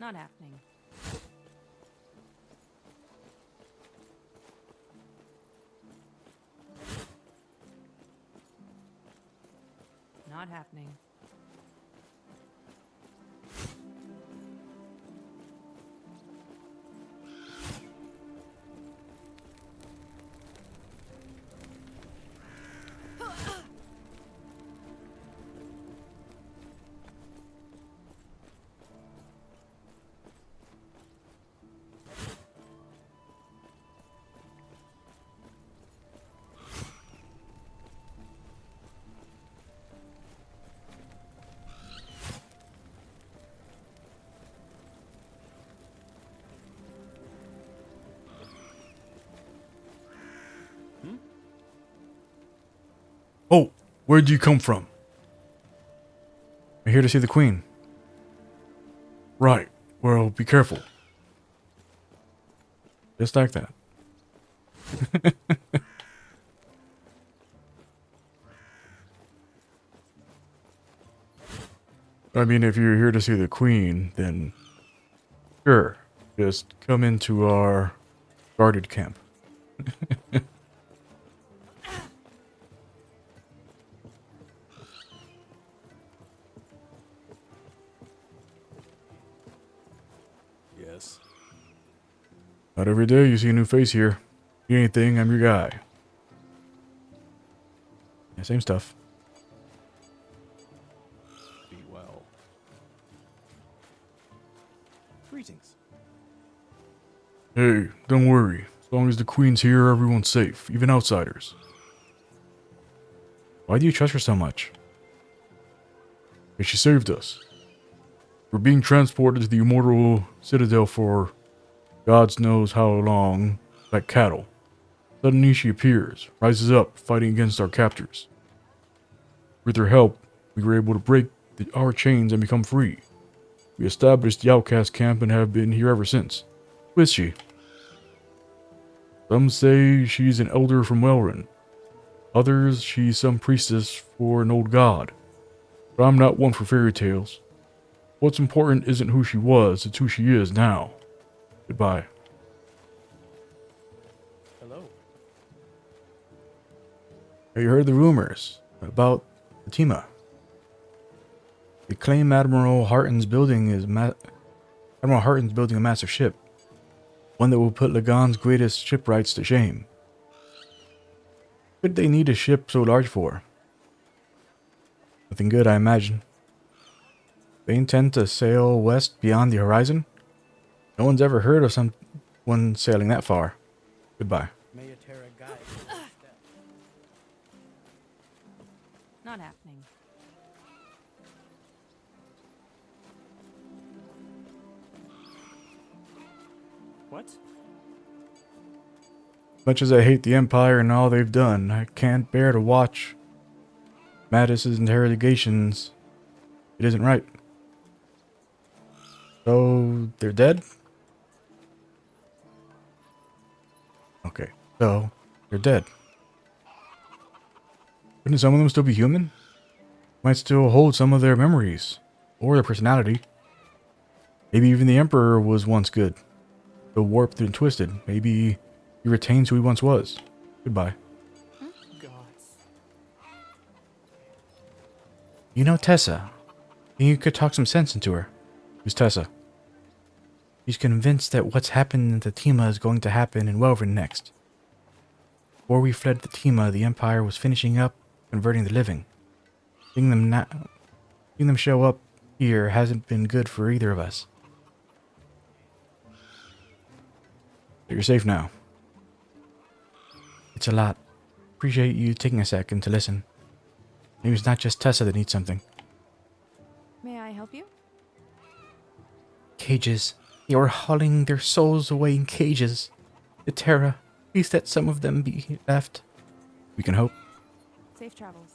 Not happening. Not happening. Oh, where'd you come from? I'm here to see the queen. Right. Well, be careful. Just like that. I mean, if you're here to see the queen, then sure. Just come into our guarded camp. Yes. Not every day you see a new face here. Need anything, I'm your guy. Yeah, same stuff. Be well. Greetings. Hey, don't worry. As long as the queen's here, everyone's safe, even outsiders. Why do you trust her so much? Because she saved us. We're being transported to the Immortal Citadel for God knows how long, like cattle. Suddenly she appears, rises up, fighting against our captors. With her help, we were able to break our chains and become free. We established the outcast camp and have been here ever since. Who is she? Some say she's an elder from Welryn. Others, she's some priestess for an old god. But I'm not one for fairy tales. What's important isn't who she was, it's who she is now. Goodbye. Hello. Have you heard the rumors about Fatima? They claim Admiral Harton's building a massive ship, one that will put Lagan's greatest shipwrights to shame. What could they need a ship so large for? Nothing good, I imagine. They intend to sail west beyond the horizon? No one's ever heard of someone sailing that far. Goodbye. Not happening. What? Much as I hate the Empire and all they've done, I can't bear to watch Mattis's interrogations. It isn't right. So, they're dead? Okay, so, they're dead. Couldn't some of them still be human? Might still hold some of their memories, or their personality. Maybe even the Emperor was once good, so warped and twisted. Maybe he retains who he once was. Goodbye. Gods. You know Tessa. You could talk some sense into her. Who's Tessa? She's convinced that what's happened at the Tima is going to happen in Welvern next. Before we fled the Tima, the Empire was finishing up converting the living. Seeing them show up here hasn't been good for either of us. But you're safe now. It's a lot. Appreciate you taking a second to listen. Maybe it's not just Tessa that needs something. May I help you? Cages. They were hauling their souls away in cages. The Terra. Please let some of them be left. We can hope. Safe travels.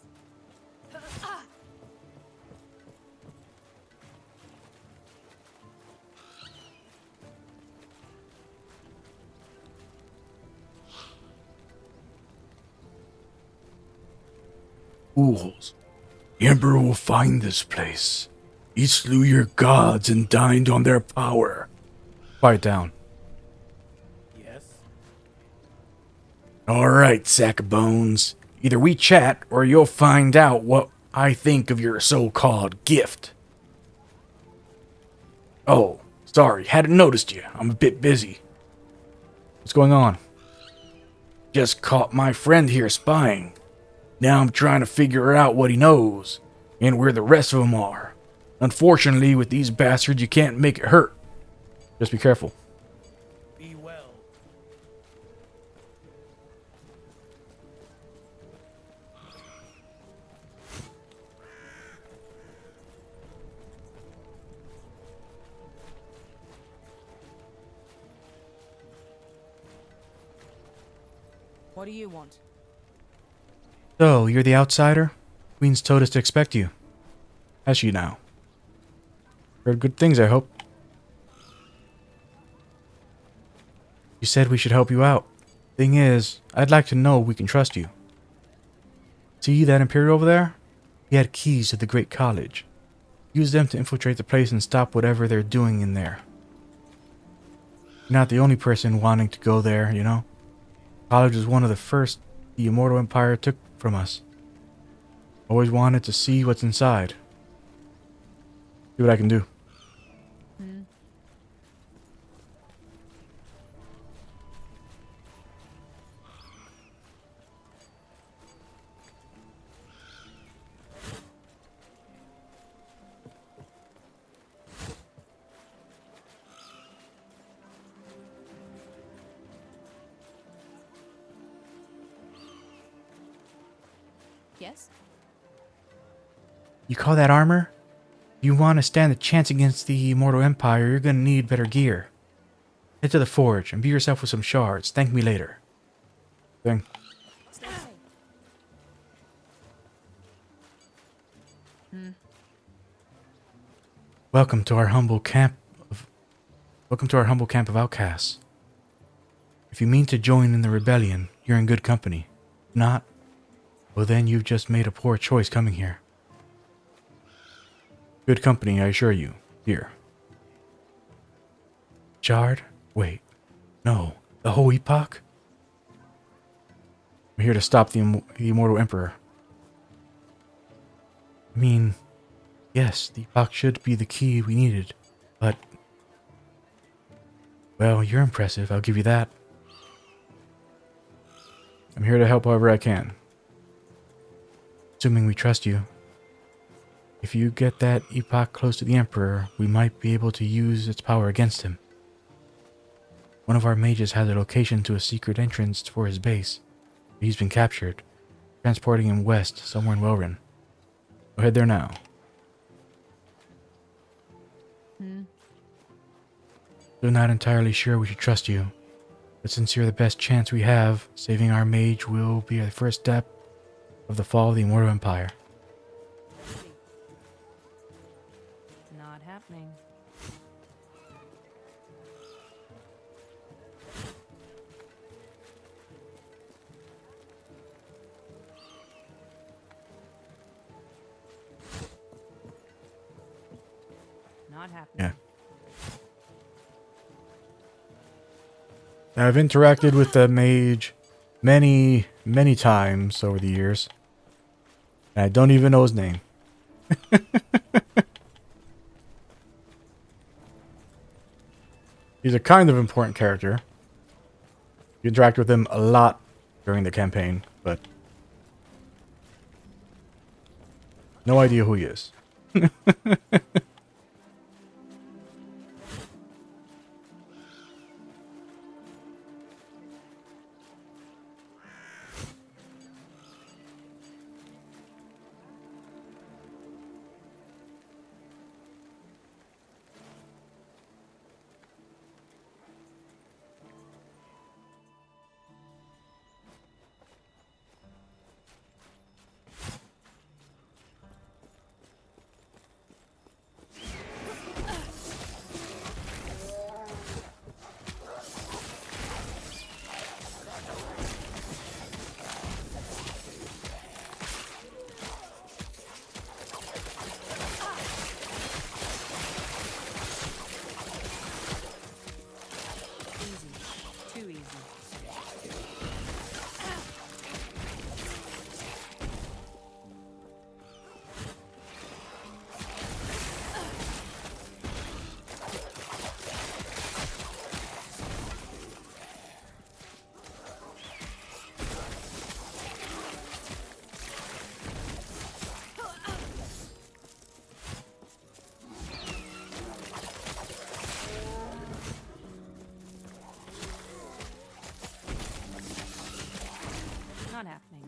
Fools. The Emperor will find this place. He slew your gods and dined on their power. Quiet down. Yes. Alright, sack of bones. Either we chat, or you'll find out what I think of your so-called gift. Oh, sorry, hadn't noticed you. I'm a bit busy. What's going on? Just caught my friend here spying. Now I'm trying to figure out what he knows, and where the rest of them are. Unfortunately, with these bastards, you can't make it hurt. Just be careful. Be well. What do you want? So, you're the outsider? Queen's told us to expect you. Has she now? Heard good things, I hope. You said we should help you out. Thing is, I'd like to know we can trust you. See that Imperial over there? He had keys to the Great College. Use them to infiltrate the place and stop whatever they're doing in there. You're not the only person wanting to go there, you know? College was one of the first the Immortal Empire took from us. Always wanted to see what's inside. See what I can do. Yes? You call that armor? If you want to stand a chance against the Immortal Empire, you're gonna need better gear. Head to the forge and be yourself with some shards. Thank me later. Thing. Stay safe. Welcome to our humble camp of outcasts. If you mean to join in the rebellion, you're in good company. If not, well then you've just made a poor choice coming here. Good company, I assure you. Here. Jard? Wait. No. The whole Epoch? I'm here to stop the Immortal Emperor. I mean, Yes, the Epoch should be the key we needed, but... Well, you're impressive, I'll give you that. I'm here to help however I can. Assuming we trust you. If you get that Epoch close to the Emperor, we might be able to use its power against him. One of our mages has a location to a secret entrance for his base. He's been captured, transporting him west, somewhere in Welryn. We'll head there now. Still not entirely sure we should trust you, but since you're the best chance we have, saving our mage will be the first step of the fall of the Immortal Empire. Not happening. Not happening. Yeah. I've interacted with the mage many, many times over the years. And I don't even know his name. He's a kind of important character. You interact with him a lot during the campaign, but no idea who he is. Too easy. Not happening.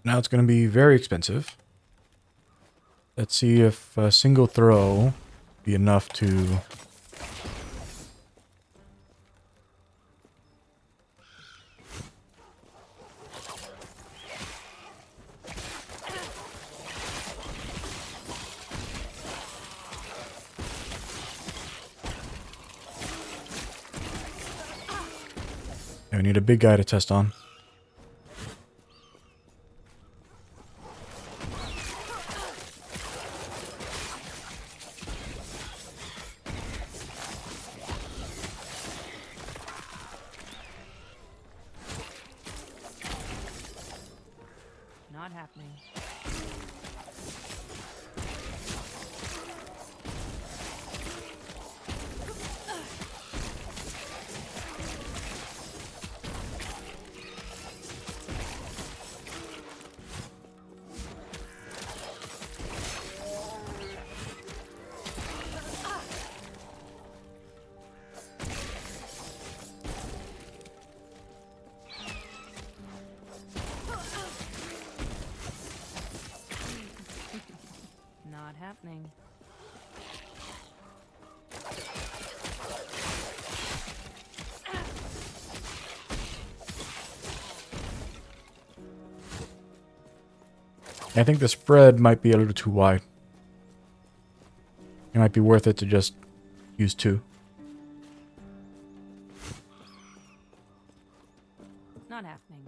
Now it's going to be very expensive. Let's see if a single throw be enough to... Yeah, we need a big guy to test on. Not happening. I think the spread might be a little too wide. It might be worth it to just use 2. Not happening.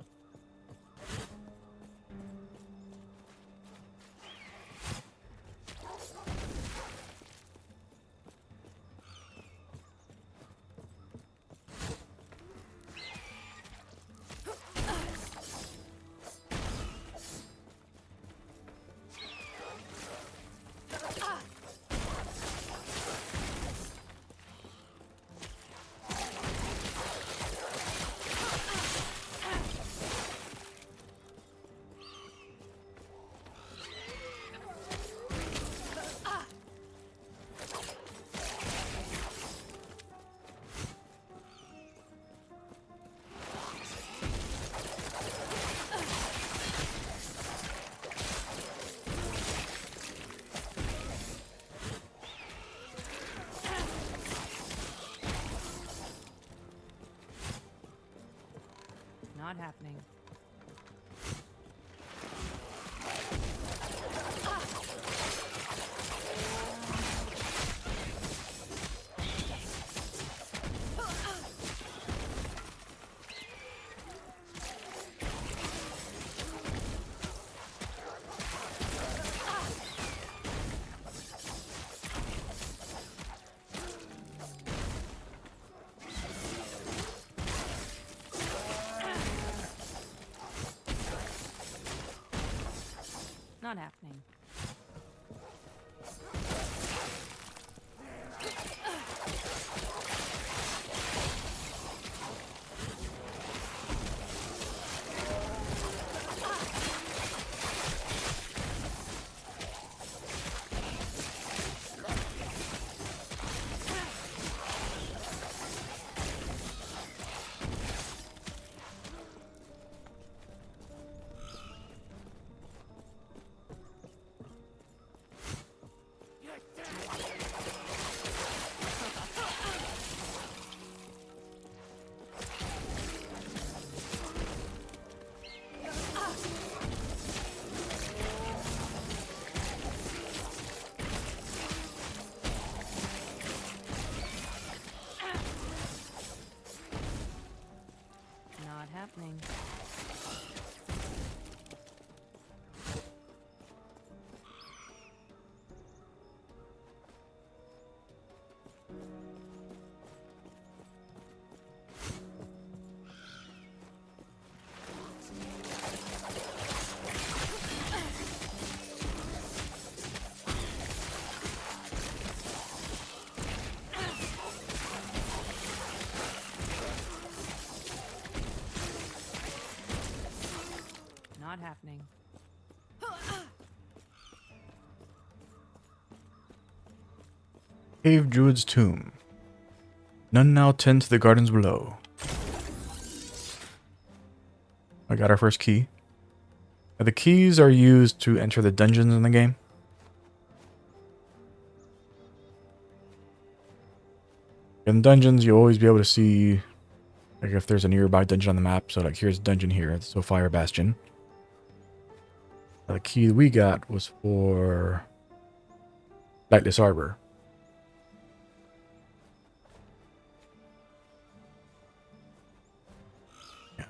Not happening. Not happening. Not happening. Not happening. Cave Druid's Tomb. None now tend to the gardens below. I got our first key. The keys are used to enter the dungeons in the game. In dungeons, you'll always be able to see like if there's a nearby dungeon on the map. So like here's a dungeon here, so Fire Bastion. The key we got was for Lightless Arbor. Yeah.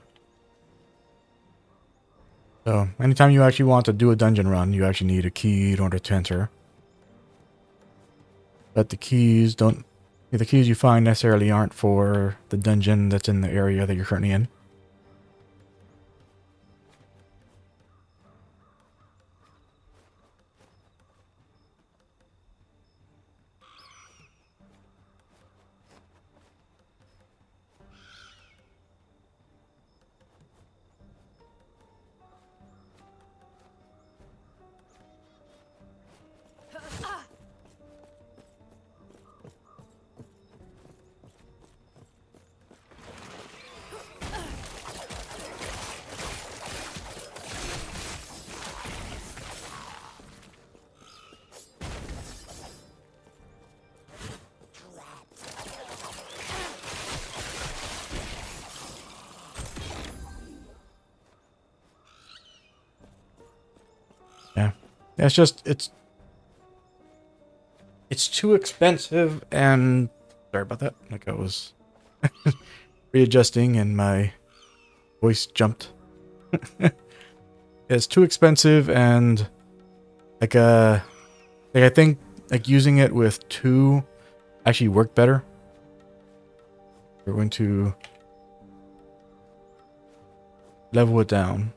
So anytime you actually want to do a dungeon run, you actually need a key in order to enter. But the keys you find necessarily aren't for the dungeon that's in the area that you're currently in. Yeah, it's just it's too expensive, and sorry about that. Like I was readjusting and my voice jumped. It's too expensive, and like I think like using it with 2 actually worked better. We're going to level it down.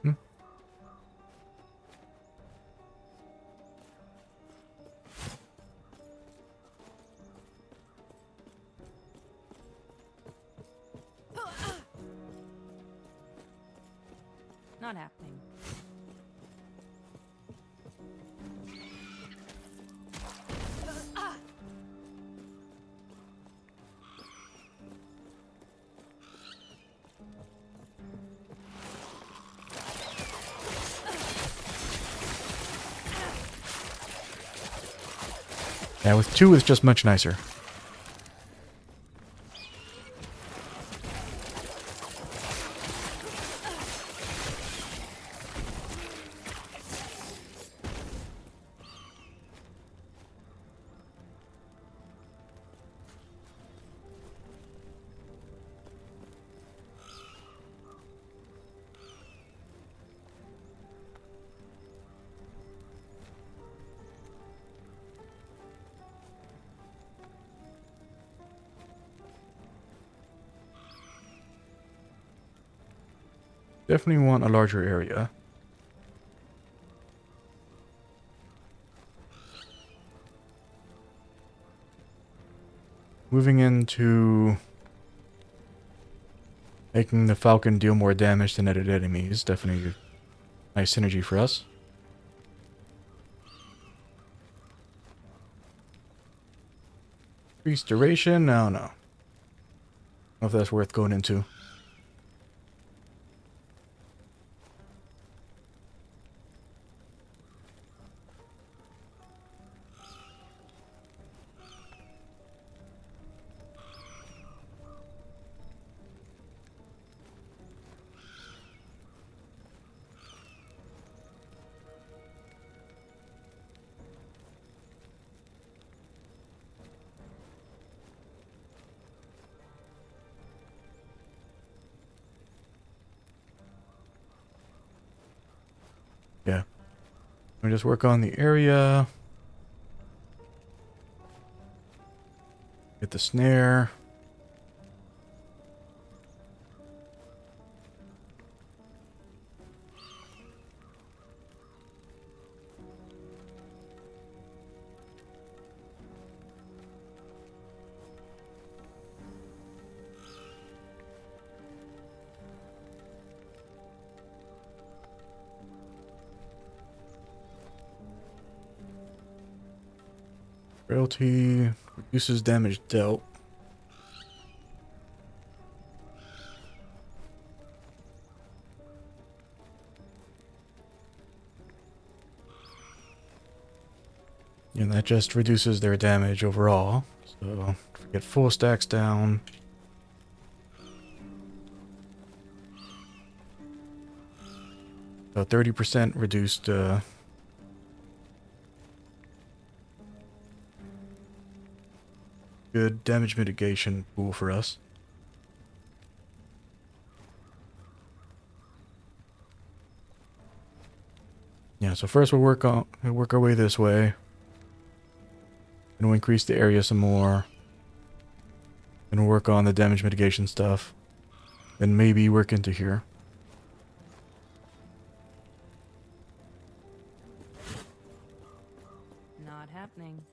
Hmm. Not happening. Yeah, with 2 it's just much nicer. Definitely want a larger area. Moving into making the Falcon deal more damage to netted enemies. Definitely a nice synergy for us. Increased duration? No, no. I don't know if that's worth going into. Yeah. Let me just work on the area. Get the snare. Frailty reduces damage dealt. And that just reduces their damage overall. So get full stacks down. So 30% reduced good damage mitigation pool for us. Yeah, so first we'll work our way this way. And we'll increase the area some more. And we'll work on the damage mitigation stuff. Then maybe work into here. Not happening.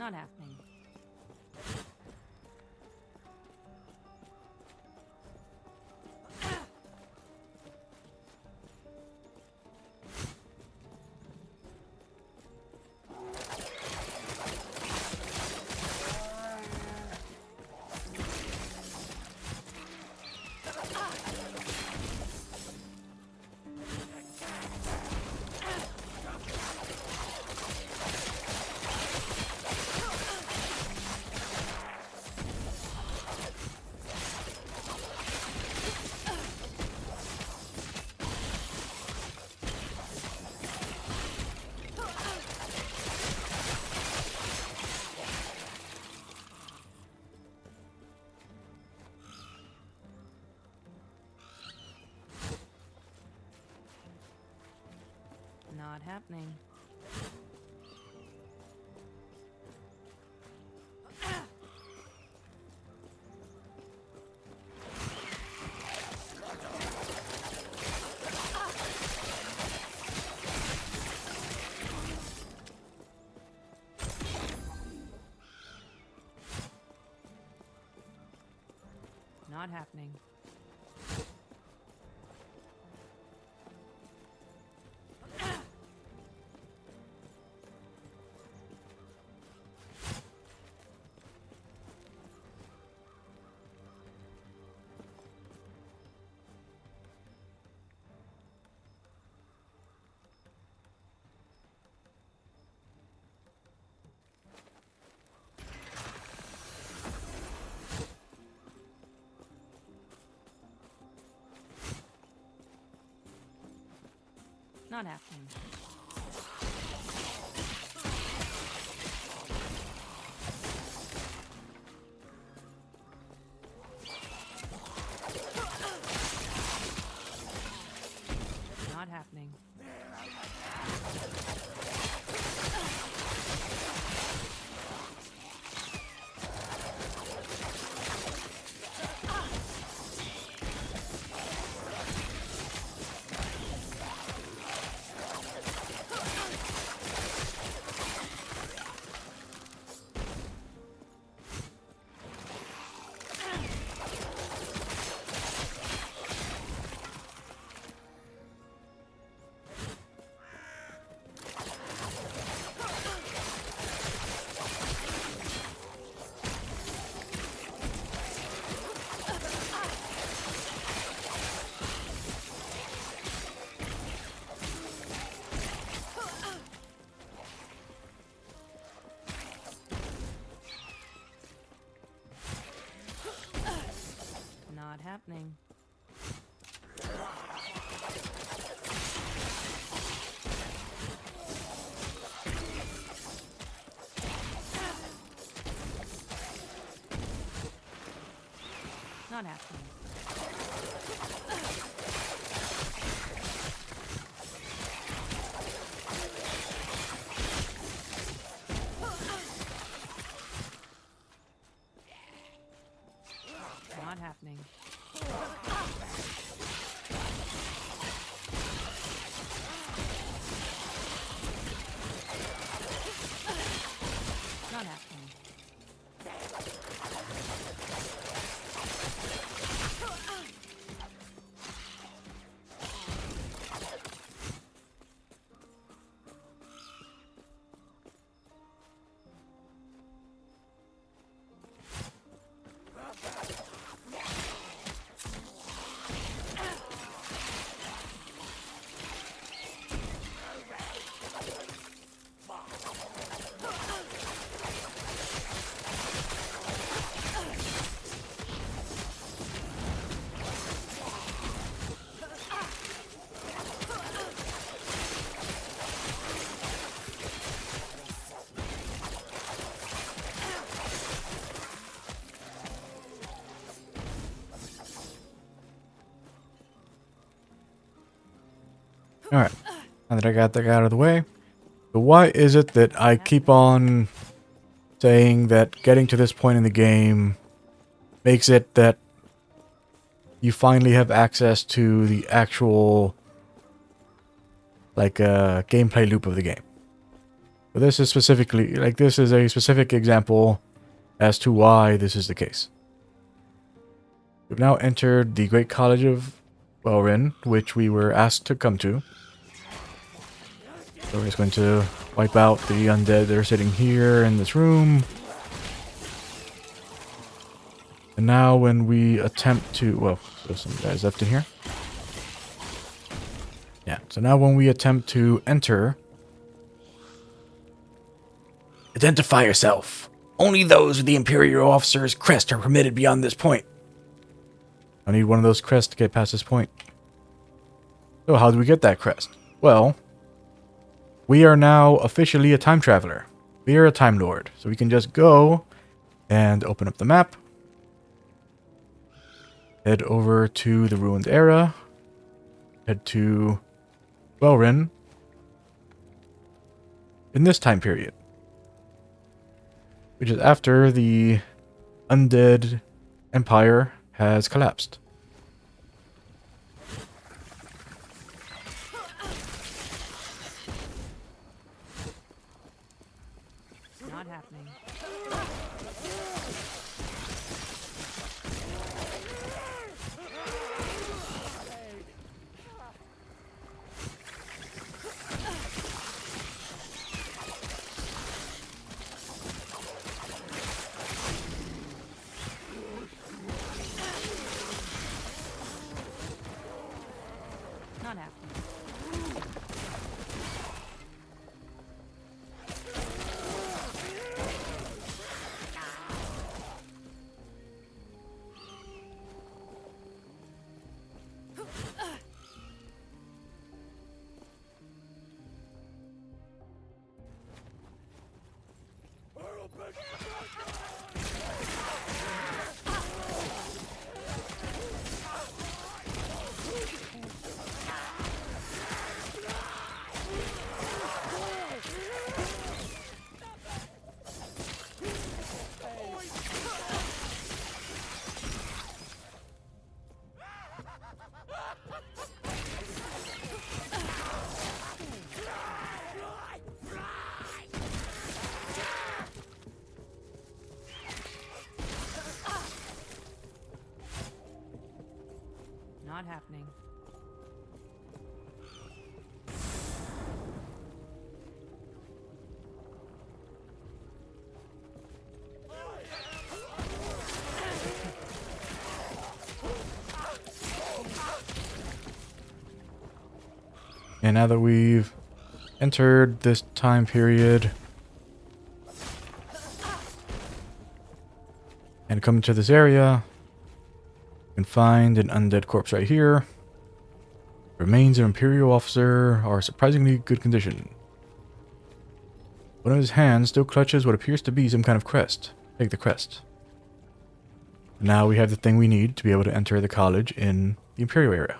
Not happening. Not happening. Not happening. Not happening. Not happening. Not happening. Not happening. Not happening. Not happening. Alright. Now that I got that out of the way. So why is it that I keep on saying that getting to this point in the game makes it that you finally have access to the actual gameplay loop of the game? But this is specifically, like, this is a specific example as to why this is the case. We've now entered the Great College of Welrin, which we were asked to come to. So we're just going to wipe out the undead that are sitting here in this room. And now when we attempt to... Well, there's some guys left in here. Yeah, so now when we attempt to enter... Identify yourself. Only those with the Imperial officer's crest are permitted beyond this point. I need one of those crests to get past this point. So how do we get that crest? Well, we are now officially a time traveler. We are a time lord. So we can just go and open up the map. Head over to the ruined era. Head to Welrin. In this time period. Which is after the undead empire has collapsed. Not happening. Not happening. Not happening. And now that we've entered this time period and come into this area, you can find an undead corpse right here. Remains of an Imperial officer are surprisingly good condition. One of his hands still clutches what appears to be some kind of crest. Take the crest. Now we have the thing we need to be able to enter the college in the Imperial area.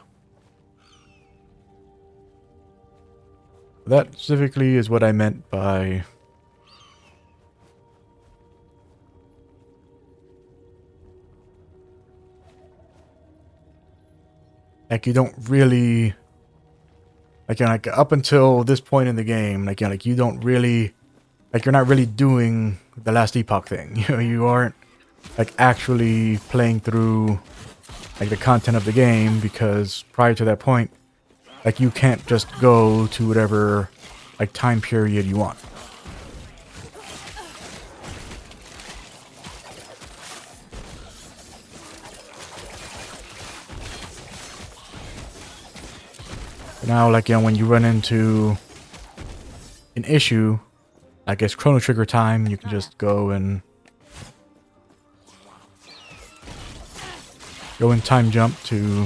That specifically is what I meant by like you don't really like up until this point in the game, like you don't really you're not really doing the last Epoch thing. You know, you aren't like actually playing through like the content of the game, because prior to that point, like you can't just go to whatever like time period you want. Now, like, you know, when you run into an issue, I guess Chrono Trigger time, you can just go and go and time jump to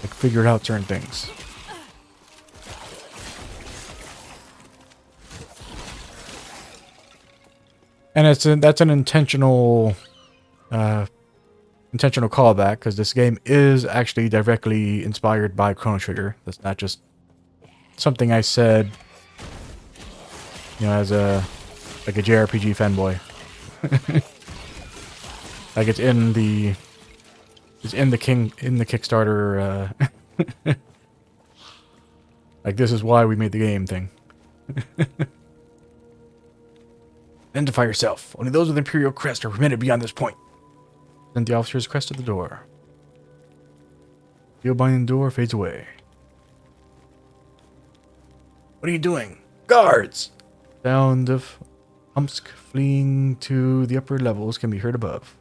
like figure out certain things. And that's an intentional callback, because this game is actually directly inspired by Chrono Trigger. That's not just something I said, you know, as a JRPG fanboy. Like, it's in the It's in the Kickstarter. Like, this is why we made the game thing. Identify yourself. Only those with Imperial crest are permitted beyond this point. Send the officer's crest to the door. Steel binding door fades away. What are you doing? Guards! Sound of Humsk fleeing to the upper levels can be heard above.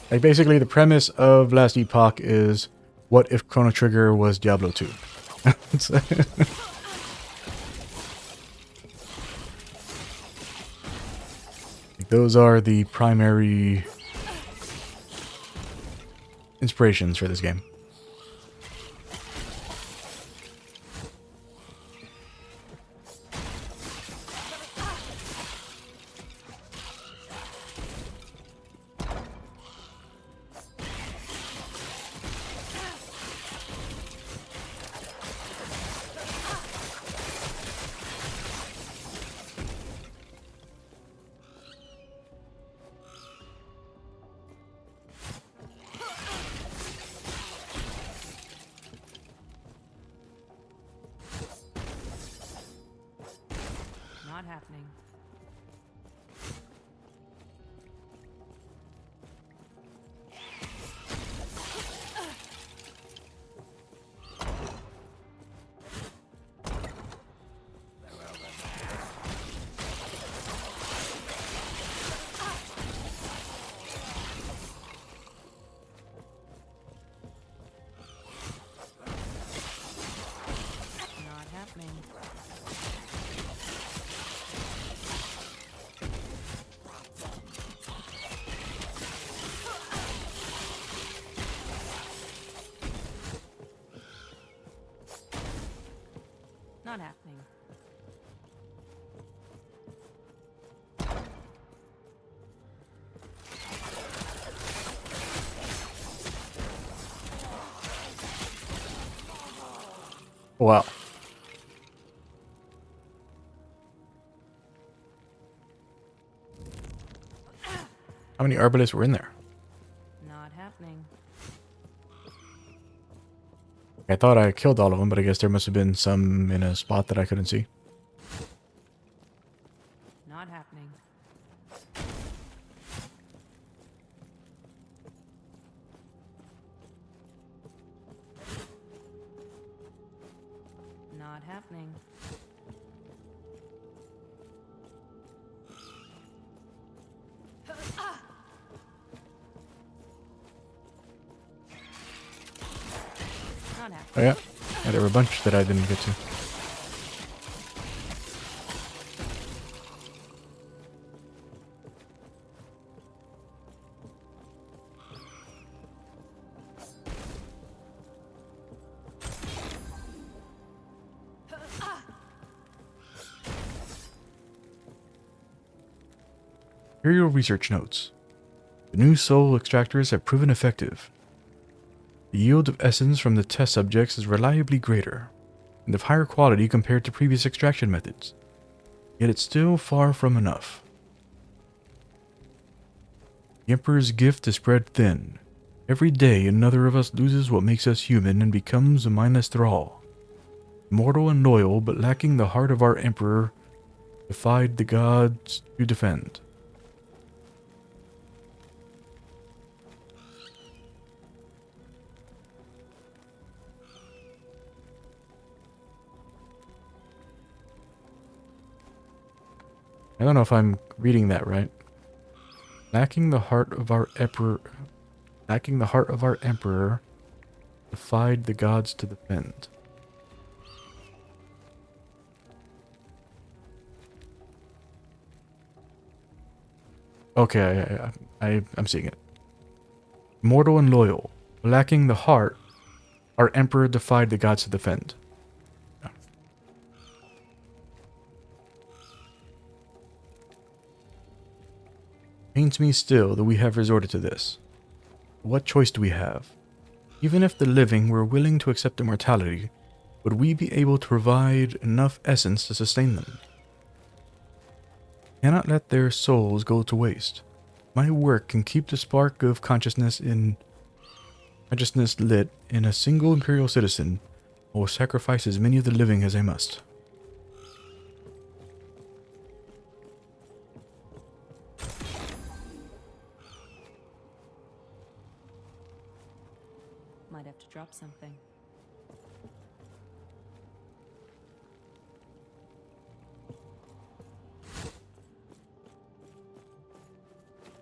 Like, basically, the premise of Last Epoch is, what if Chrono Trigger was Diablo 2? Those are the primary inspirations for this game. Not happening. Not happening. Not happening. Wow. How many arbalists were in there? Not happening. I thought I killed all of them, but I guess there must have been some in a spot that I couldn't see. Not happening. Not happening. Not happening. Oh, yeah. Yeah, there were a bunch that I didn't get to. Imperial research notes. The new soul extractors have proven effective. The yield of essence from the test subjects is reliably greater, and of higher quality compared to previous extraction methods. Yet it's still far from enough. The Emperor's gift is spread thin. Every day another of us loses what makes us human and becomes a mindless thrall. Mortal and loyal, but lacking the heart of our Emperor, defied the gods to defend. I don't know if I'm reading that right. Lacking the heart of our emperor, defied the gods to defend. Okay, I'm seeing it. Mortal and loyal, lacking the heart, our emperor defied the gods to defend. Pains me still that we have resorted to this. What choice do we have? Even if the living were willing to accept immortality, would we be able to provide enough essence to sustain them? Cannot let their souls go to waste. My work can keep the spark of consciousness lit in a single Imperial citizen. I will sacrifice as many of the living as I must. Might have to drop something.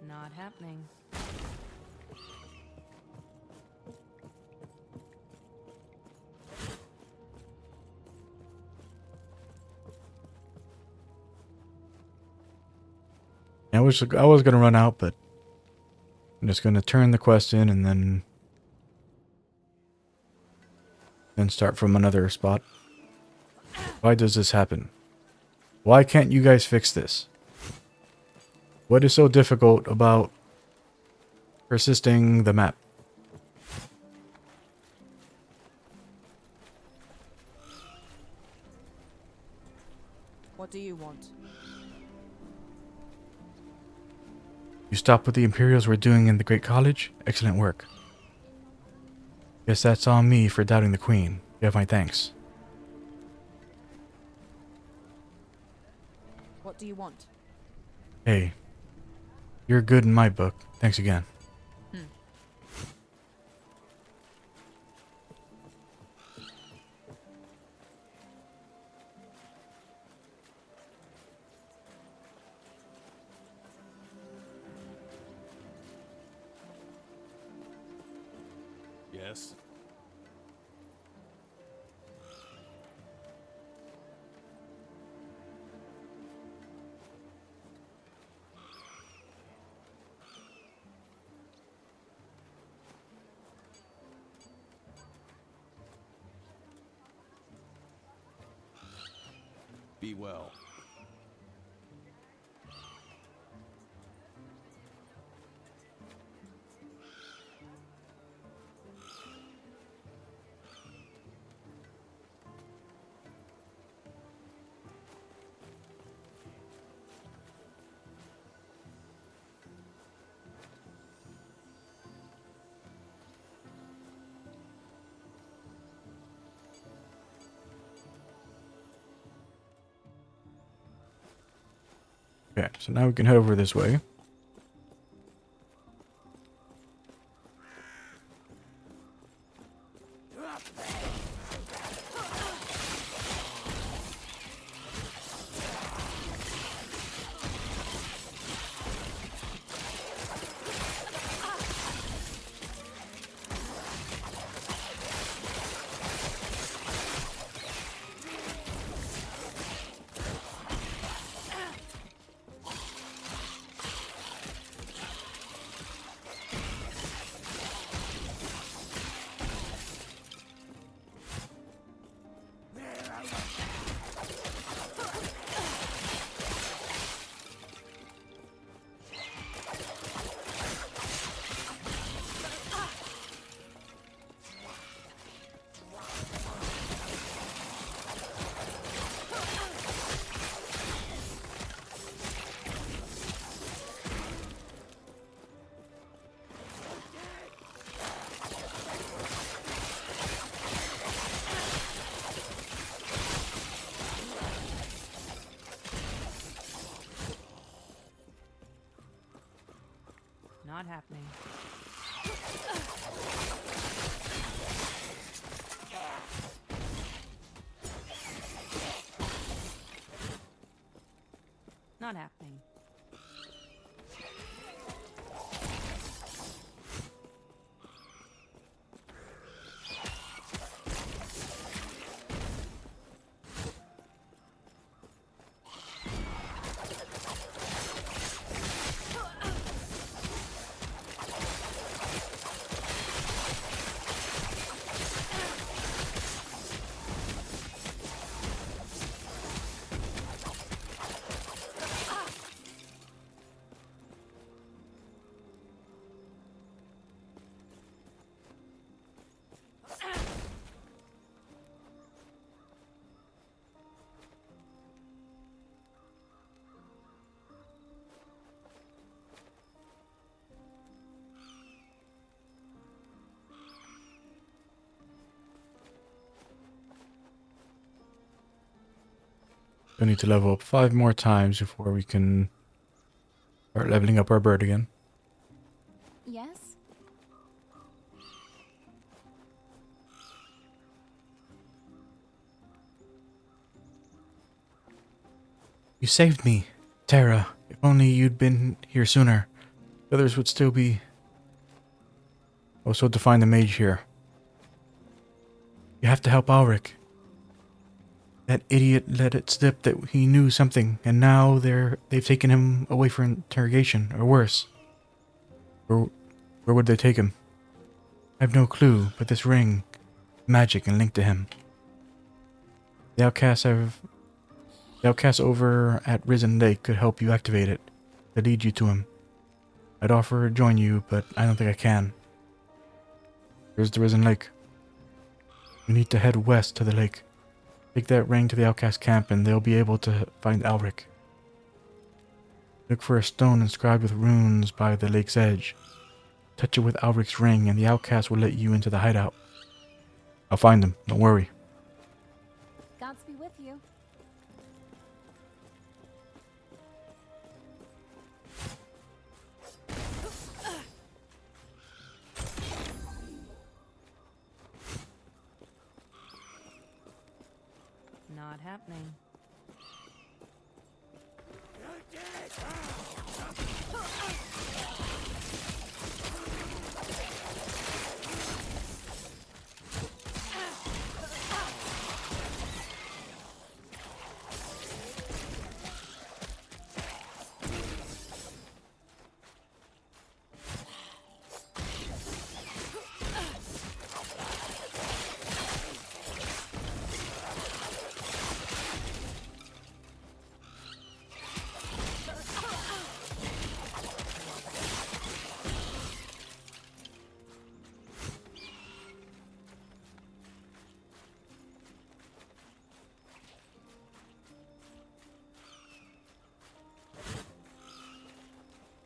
Not happening. I was gonna run out, but I'm just gonna turn the quest in and then start from another spot. Why does this happen? Why can't you guys fix this? What is so difficult about persisting the map? What do you want? You stopped what the Imperials were doing in the Great College? Excellent work. Guess that's on me for doubting the Queen. You have my thanks. What do you want? Hey, you're good in my book. Thanks again. Yes? Be well. Okay, so now we can head over this way. Not happening. Not happening. We need to level up 5 more times before we can start leveling up our bird again. Yes? You saved me, Tara. If only you'd been here sooner. The others would still be... Also to find the mage here. You have to help Alric. That idiot let it slip that he knew something, and now they've taken him away for interrogation, or worse. Where would they take him? I have no clue, but this ring, magic and linked to him. The outcasts over at Risen Lake could help you activate it, to lead you to him. I'd offer to join you, but I don't think I can. Here's the Risen Lake. You need to head west to the lake. Take that ring to the outcast camp and they'll be able to find Alric. Look for a stone inscribed with runes by the lake's edge. Touch it with Alric's ring and the outcast will let you into the hideout. I'll find them, don't worry. Gods be with you. Not happening.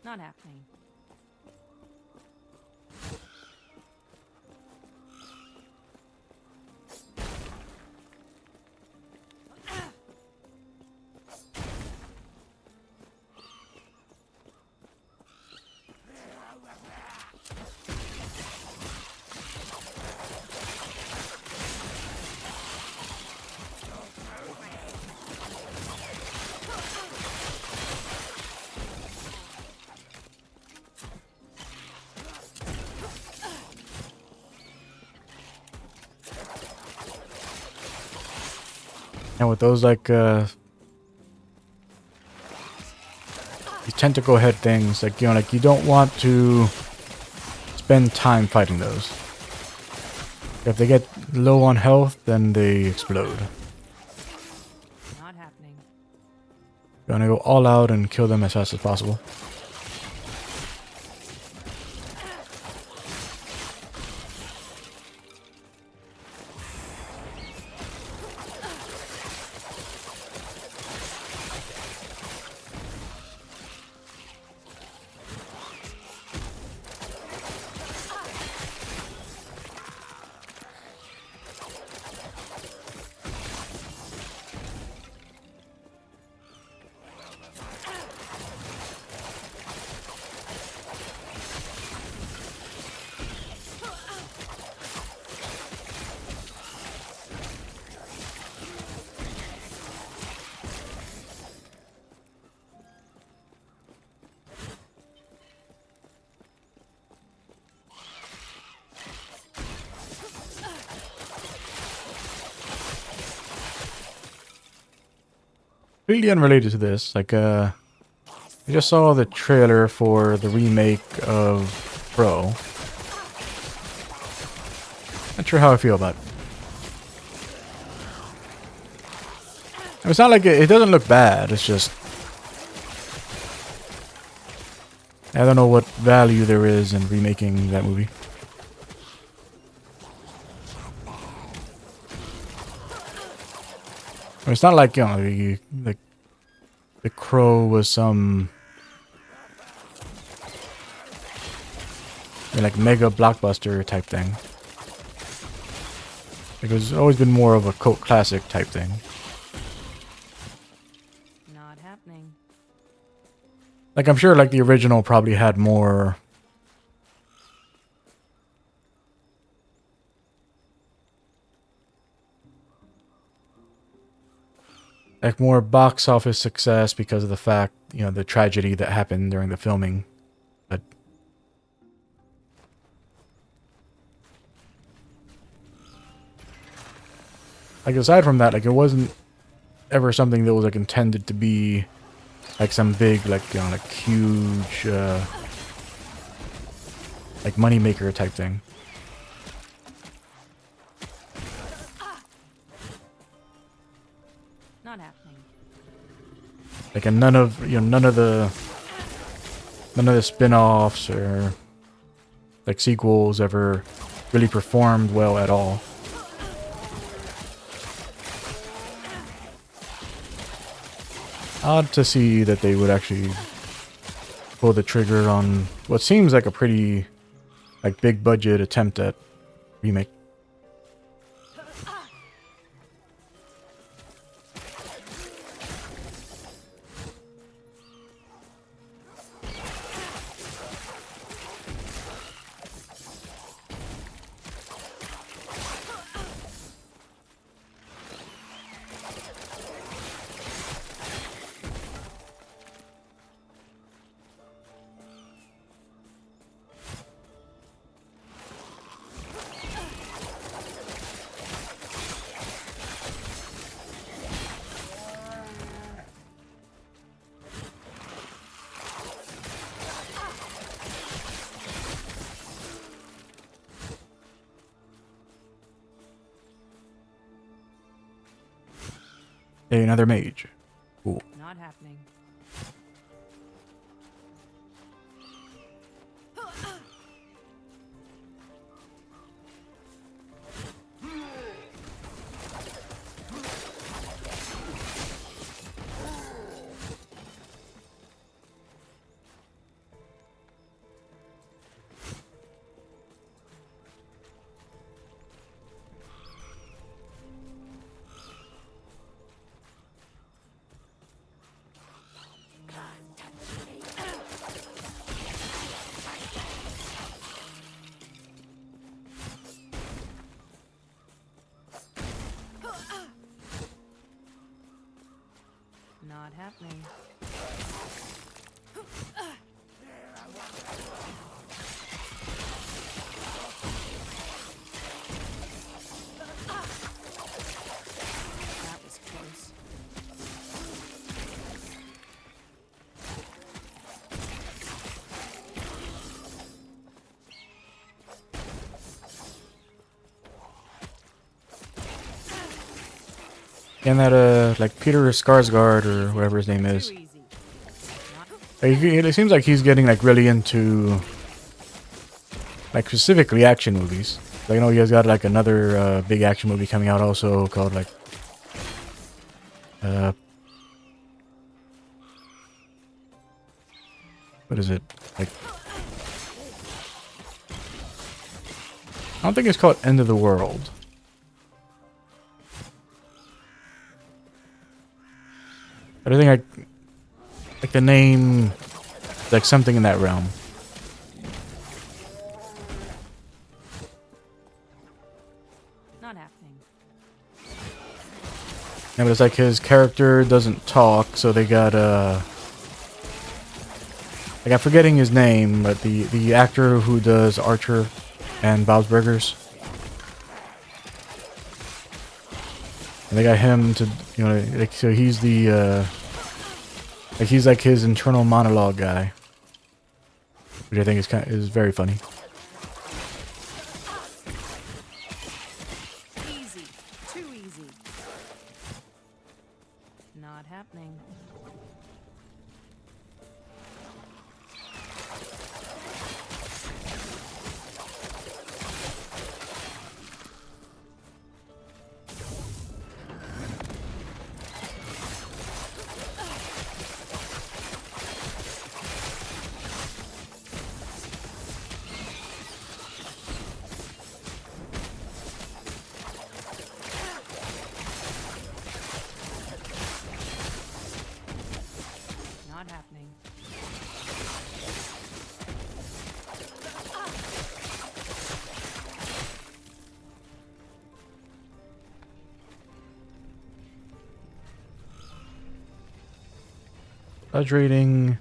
Not happening. And with those, like, these tentacle head things, like, you know, like, you don't want to spend time fighting those. If they get low on health, then they explode. Not happening. You want to go all out and kill them as fast as possible. Completely unrelated to this, like, I just saw the trailer for the remake of Pro. Not sure how I feel about it. It's not like it doesn't look bad, it's just... I don't know what value there is in remaking that movie. I mean, it's not like, you know, the Crow was some like mega blockbuster type thing. It was always been more of a cult classic type thing. Like, I'm sure, like, the original probably had more... like, more box office success because of the fact, you know, the tragedy that happened during the filming. But... like, aside from that, like, it wasn't ever something that was, like, intended to be, like, some big, like, you know, like, huge, like, moneymaker type thing. Not happening. Like, and none of the spin-offs or, like, sequels ever really performed well at all. Odd to see that they would actually pull the trigger on what seems like a pretty, like, big budget attempt at remake. Hey, another mage. Cool. Not happening. Not happening. That was close. And that, like, Peter Skarsgård, or whatever his name is. Too easy. Like, it seems like he's getting, like, really into, like, specifically action movies. Like, I know he has got, like, another big action movie coming out also called, like, what is it? Like, I don't think it's called End of the World. But I think, like the name, like something in that realm. Not happening. Yeah, but it's like his character doesn't talk, so they got, like, I'm forgetting his name, but the actor who does Archer and Bob's Burgers. And they got him to, you know, like, so he's the, like, he's like his internal monologue guy, which I think is very funny. Easy. Too easy. Not happening. Dodge rating.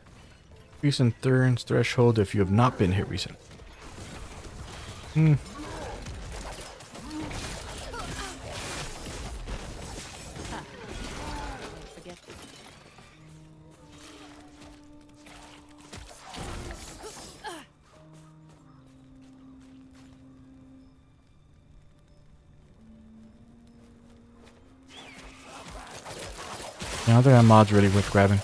Recent turns threshold if you have not been hit recently. Forget. Yeah, I don't think that mod's really worth grabbing.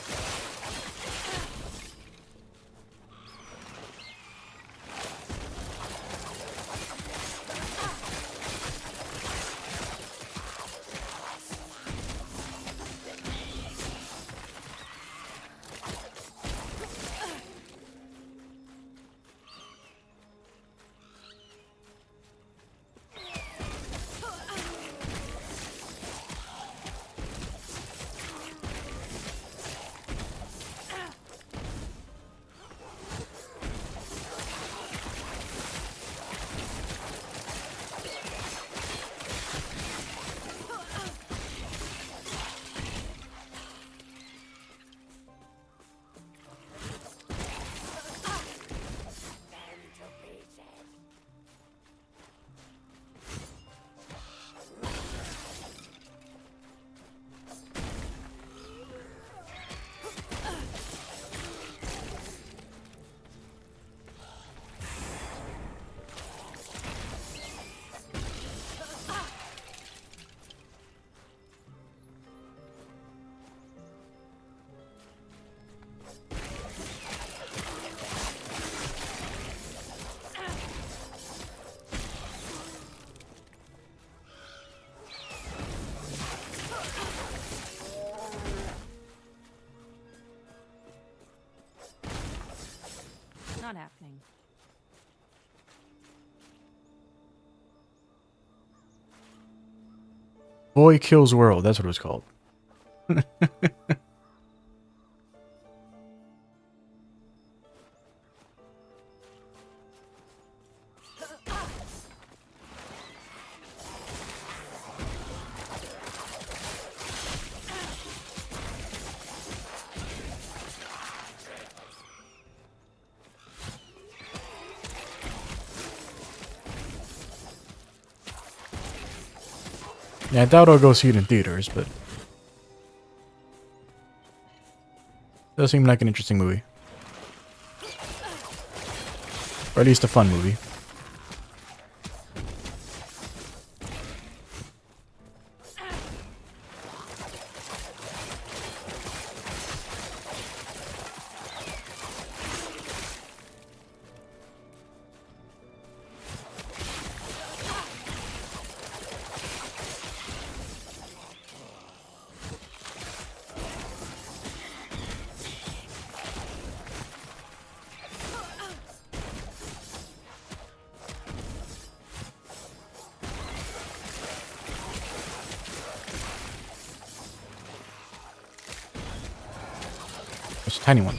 Not happening. Boy Kills World, that's what it was called. Yeah, I doubt I'll go see it in theaters, but does seem like an interesting movie. Or at least a fun movie. It's a tiny one.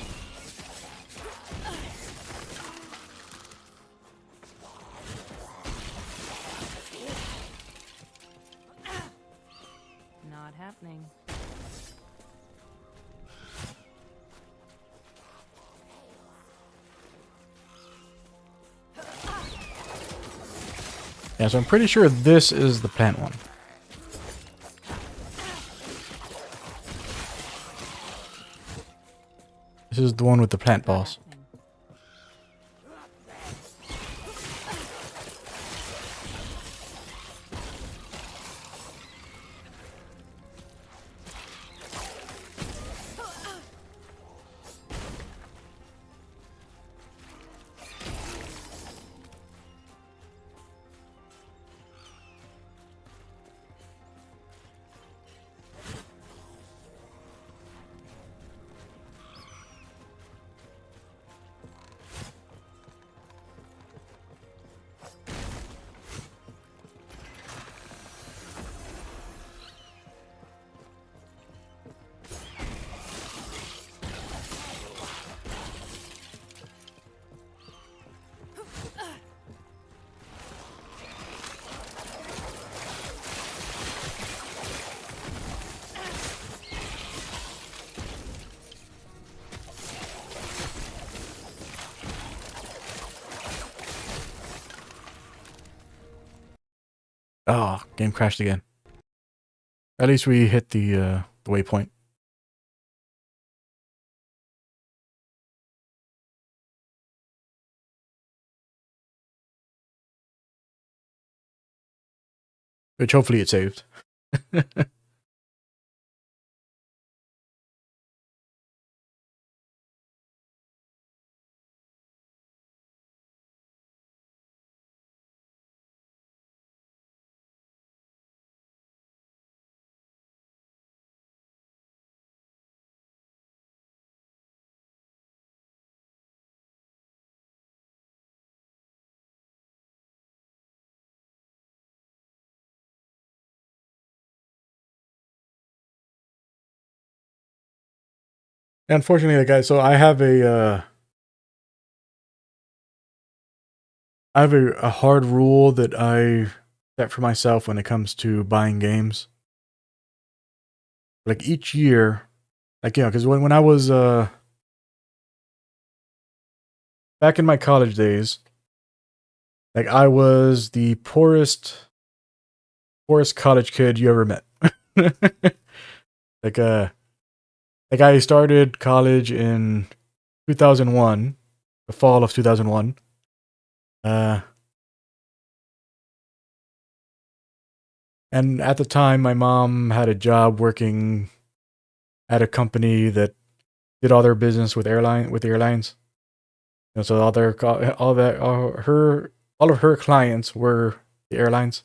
Not happening. Yeah, so I'm pretty sure this is the plant one. This is the one with the plant Not boss. happening. Oh, game crashed again. At least we hit the waypoint. Which hopefully it saved. Unfortunately, like so I have a hard rule that I set for myself when it comes to buying games. Like each year, like because when I was back in my college days, like I was the poorest college kid you ever met. like like I started college in 2001, the fall of 2001. And at the time, my mom had a job working at a company that did all their business with airlines. And so all of her clients were the airlines.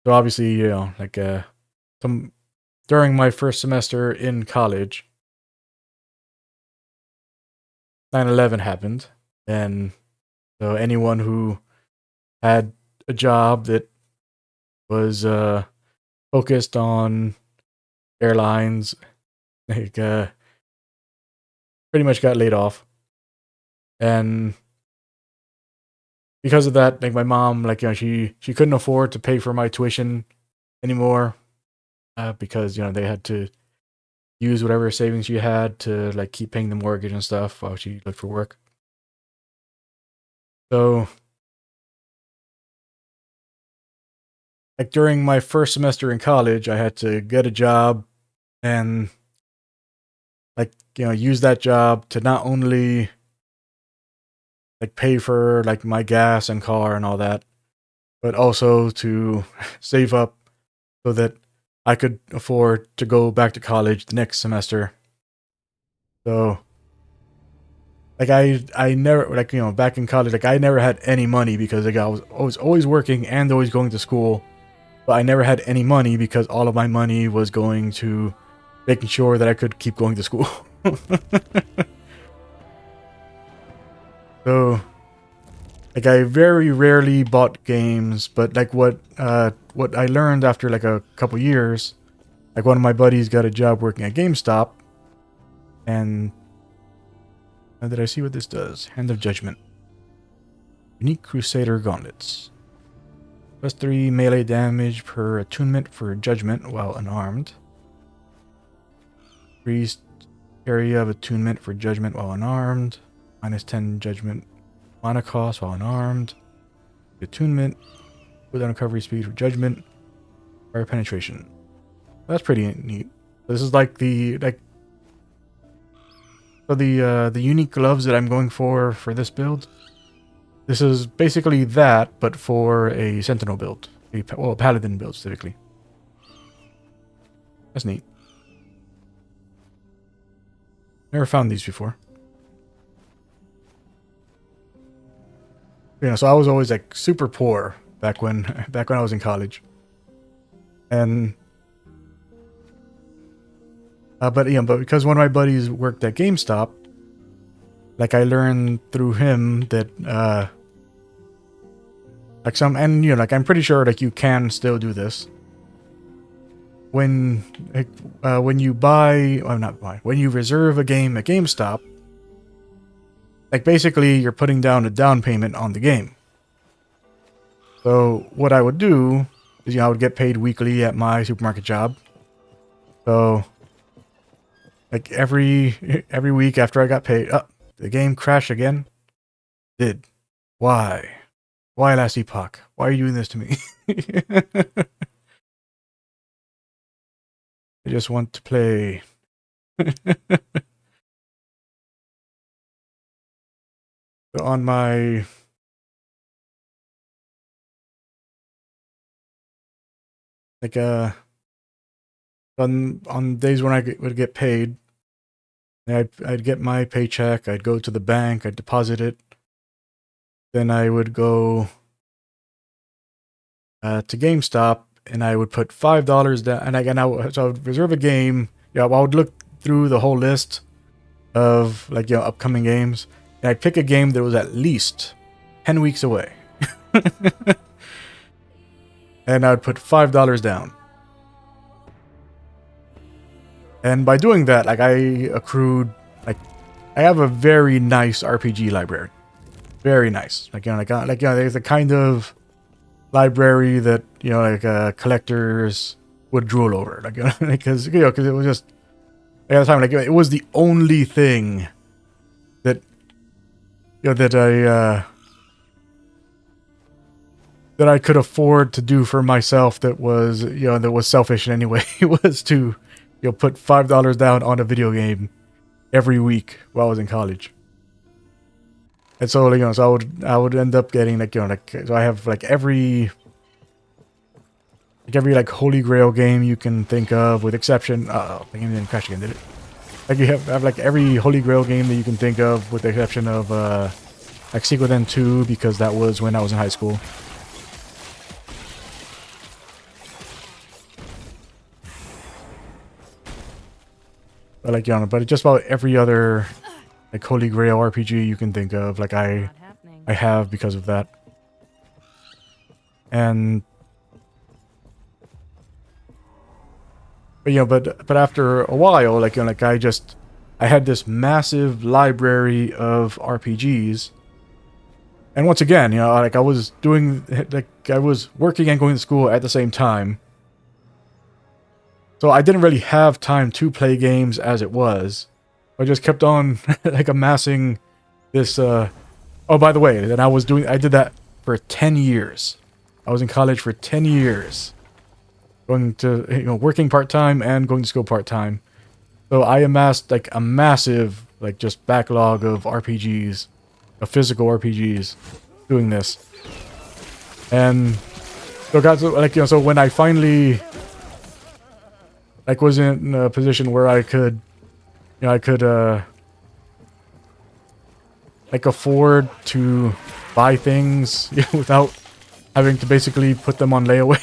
So obviously, like some during my first semester in college, 9/11 happened, and so anyone who had a job that was focused on airlines, like pretty much got laid off. And because of that, like my mom, like she couldn't afford to pay for my tuition anymore, because they had to use whatever savings she had to like keep paying the mortgage and stuff while she looked for work. So like during my first semester in college, I had to get a job and like use that job to not only like pay for like my gas and car and all that, but also to save up so that I could afford to go back to college the next semester. So like I never like back in college, like I never had any money because like I was always working and always going to school, but I never had any money because all of my money was going to making sure that I could keep going to school. So like I very rarely bought games, but like what I learned after like a couple years, like one of my buddies got a job working at GameStop, and did I see what this does? Hand of Judgment. Unique Crusader Gauntlets. +3 melee damage per attunement for Judgment while unarmed. Increased area of attunement for Judgment while unarmed. -10 Judgment mana cost while unarmed. Attunement. Without recovery speed for Judgment. Fire penetration. That's pretty neat. This is like the the unique gloves that I'm going for this build. This is basically that, but for a Sentinel build. A Paladin build, specifically. That's neat. Never found these before. So I was always like super poor back when I was in college. And but because one of my buddies worked at GameStop, like I learned through him that like like I'm pretty sure like you can still do this. When you buy, well, not buy, when you reserve a game at GameStop, like basically you're putting down a down payment on the game. So what I would do is I would get paid weekly at my supermarket job. So like every week after I got paid, the game crashed again. Why? Why last Epoch? Why are you doing this to me? I just want to play. So on my like on days when would get paid, I'd get my paycheck, I'd go to the bank, I'd deposit it, then I would go to GameStop and I would put $5 down, and so I would reserve a game. Yeah, I would look through the whole list of like upcoming games, and I'd pick a game that was at least 10 weeks away, and I'd put $5 down. And by doing that, like I accrued, like I have a very nice RPG library, very nice. Like there's the kind of library that collectors would drool over, because it was just at the time it was the only thing that that I could afford to do for myself that was selfish in any way. It was to put $5 down on a video game every week while I was in college. And so so I would end up getting so I have every Holy Grail game you can think of, with exception the game didn't crash again, did it? Like you have every Holy Grail game that you can think of, with the exception of Sequel 2, because that was when I was in high school. But but just about every other Holy Grail RPG you can think of, I have because of that. And but after a while, I had this massive library of RPGs. And once again, I was doing I was working and going to school at the same time. So I didn't really have time to play games as it was. I just kept on amassing this oh, by the way, then I did that for 10 years. I was in college for 10 years. Going to working part-time and going to school part-time. So I amassed a massive just backlog of RPGs, of physical RPGs, doing this. And so so when I finally was in a position where I could afford to buy things without having to basically put them on layaway.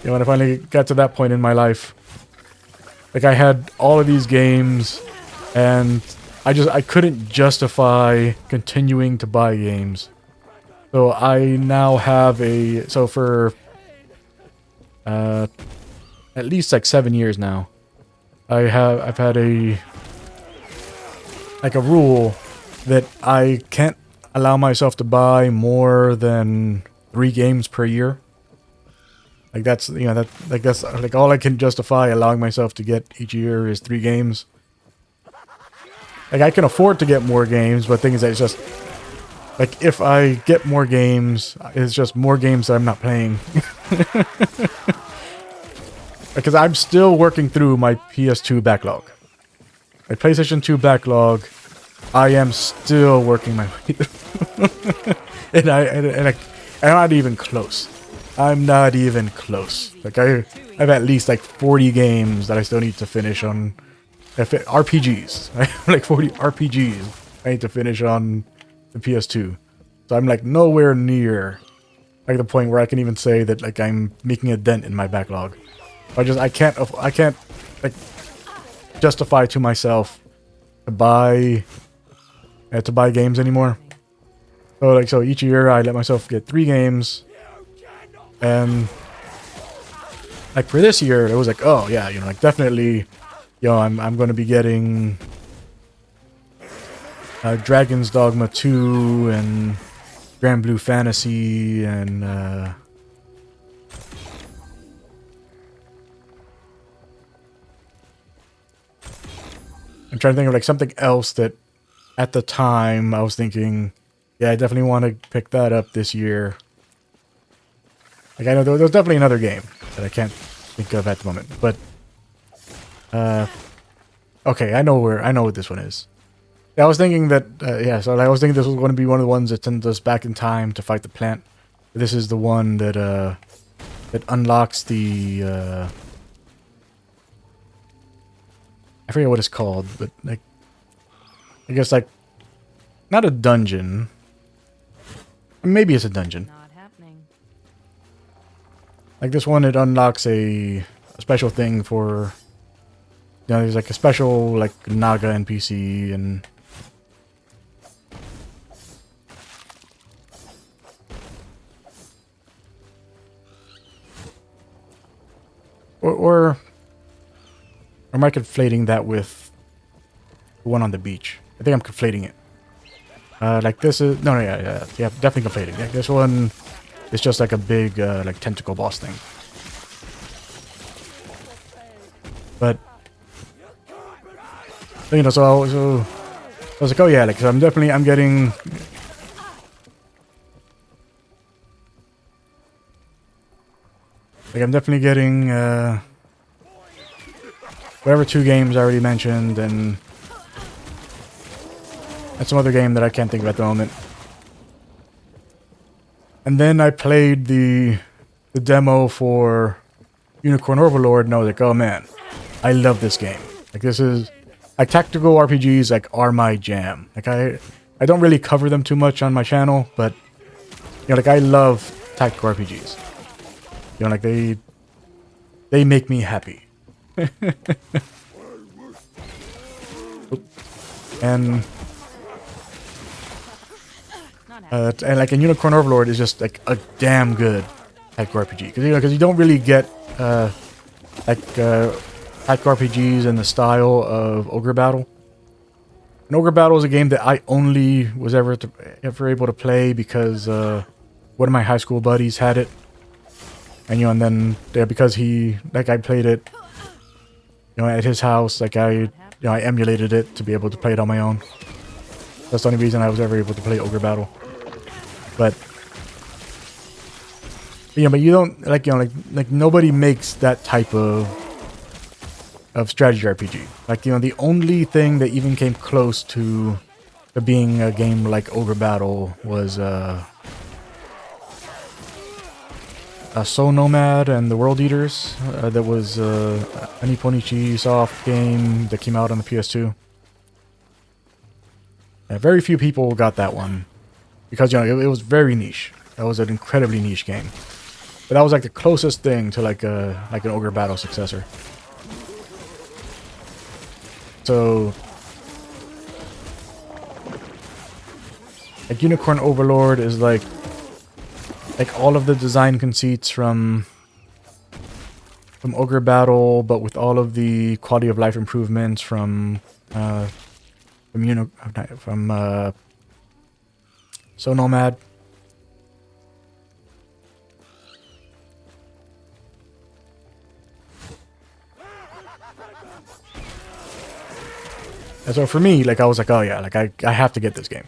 When I finally got to that point in my life, I had all of these games, and I couldn't justify continuing to buy games. So I now have for at least 7 years now, I've had a rule that I can't allow myself to buy more than 3 games per year. That's that's all I can justify allowing myself to get each year is 3 games. I can afford to get more games, but the thing is that it's just if I get more games, it's just more games that I'm not playing. Because I'm still working through my PS2 backlog. My PlayStation 2 backlog, I am still working my way through. and I'm not even close. I'm not even close. I have at least 40 games that I still need to finish on RPGs. I have 40 RPGs I need to finish on the PS2. So I'm nowhere near the point where I can even say that I'm making a dent in my backlog. I can't justify to myself to buy games anymore. So each year I let myself get 3 games, and for this year it was oh yeah, definitely, I'm going to be getting Dragon's Dogma 2 and Grand Blue Fantasy and I'm trying to think of something else that at the time, I was thinking, yeah, I definitely want to pick that up this year. Like, I know there's definitely another game that I can't think of at the moment, but okay, I know what this one is. Yeah, I was thinking that yeah, so I was thinking this was going to be one of the ones that sends us back in time to fight the plant. This is the one that that unlocks the I forget what it's called, but like I guess like not a dungeon. Maybe it's a dungeon. Not happening. Like this one, it unlocks a special thing for. You know, there's like a special like Naga NPC and. Or am I conflating that with the one on the beach? I think I'm conflating it. Like this is no, yeah, definitely conflating. Yeah, this one is just like a big like tentacle boss thing. But you know, so I was like, oh yeah, like so I'm getting. Like I'm definitely getting whatever 2 games I already mentioned, and some other game that I can't think of at the moment. And then I played the demo for Unicorn Overlord, and I was like, oh man, I love this game. Like this is like tactical RPGs like are my jam. Like I don't really cover them too much on my channel, but you know, like I love tactical RPGs. You know, like they make me happy. And like a Unicorn Overlord is just like a damn good tactical RPG because you don't really get tactical RPGs in the style of Ogre Battle. And Ogre Battle is a game that I only was ever able to play because one of my high school buddies had it. And you know, and then yeah, because I played it, you know, at his house, like I emulated it to be able to play it on my own. That's the only reason I was ever able to play Ogre Battle. But yeah, but you don't like nobody makes that type of strategy RPG. Like you know, the only thing that even came close to being a game like Ogre Battle was Soul Nomad and the World Eaters. That was a Nipponichi soft game that came out on the PS2. Very few people got that one because you know it was very niche. That was an incredibly niche game. But that was like the closest thing to like an Ogre Battle successor. So like Unicorn Overlord is like all of the design conceits from Ogre Battle, but with all of the quality of life improvements from So Nomad. And so for me, like I was like, oh yeah, like I have to get this game.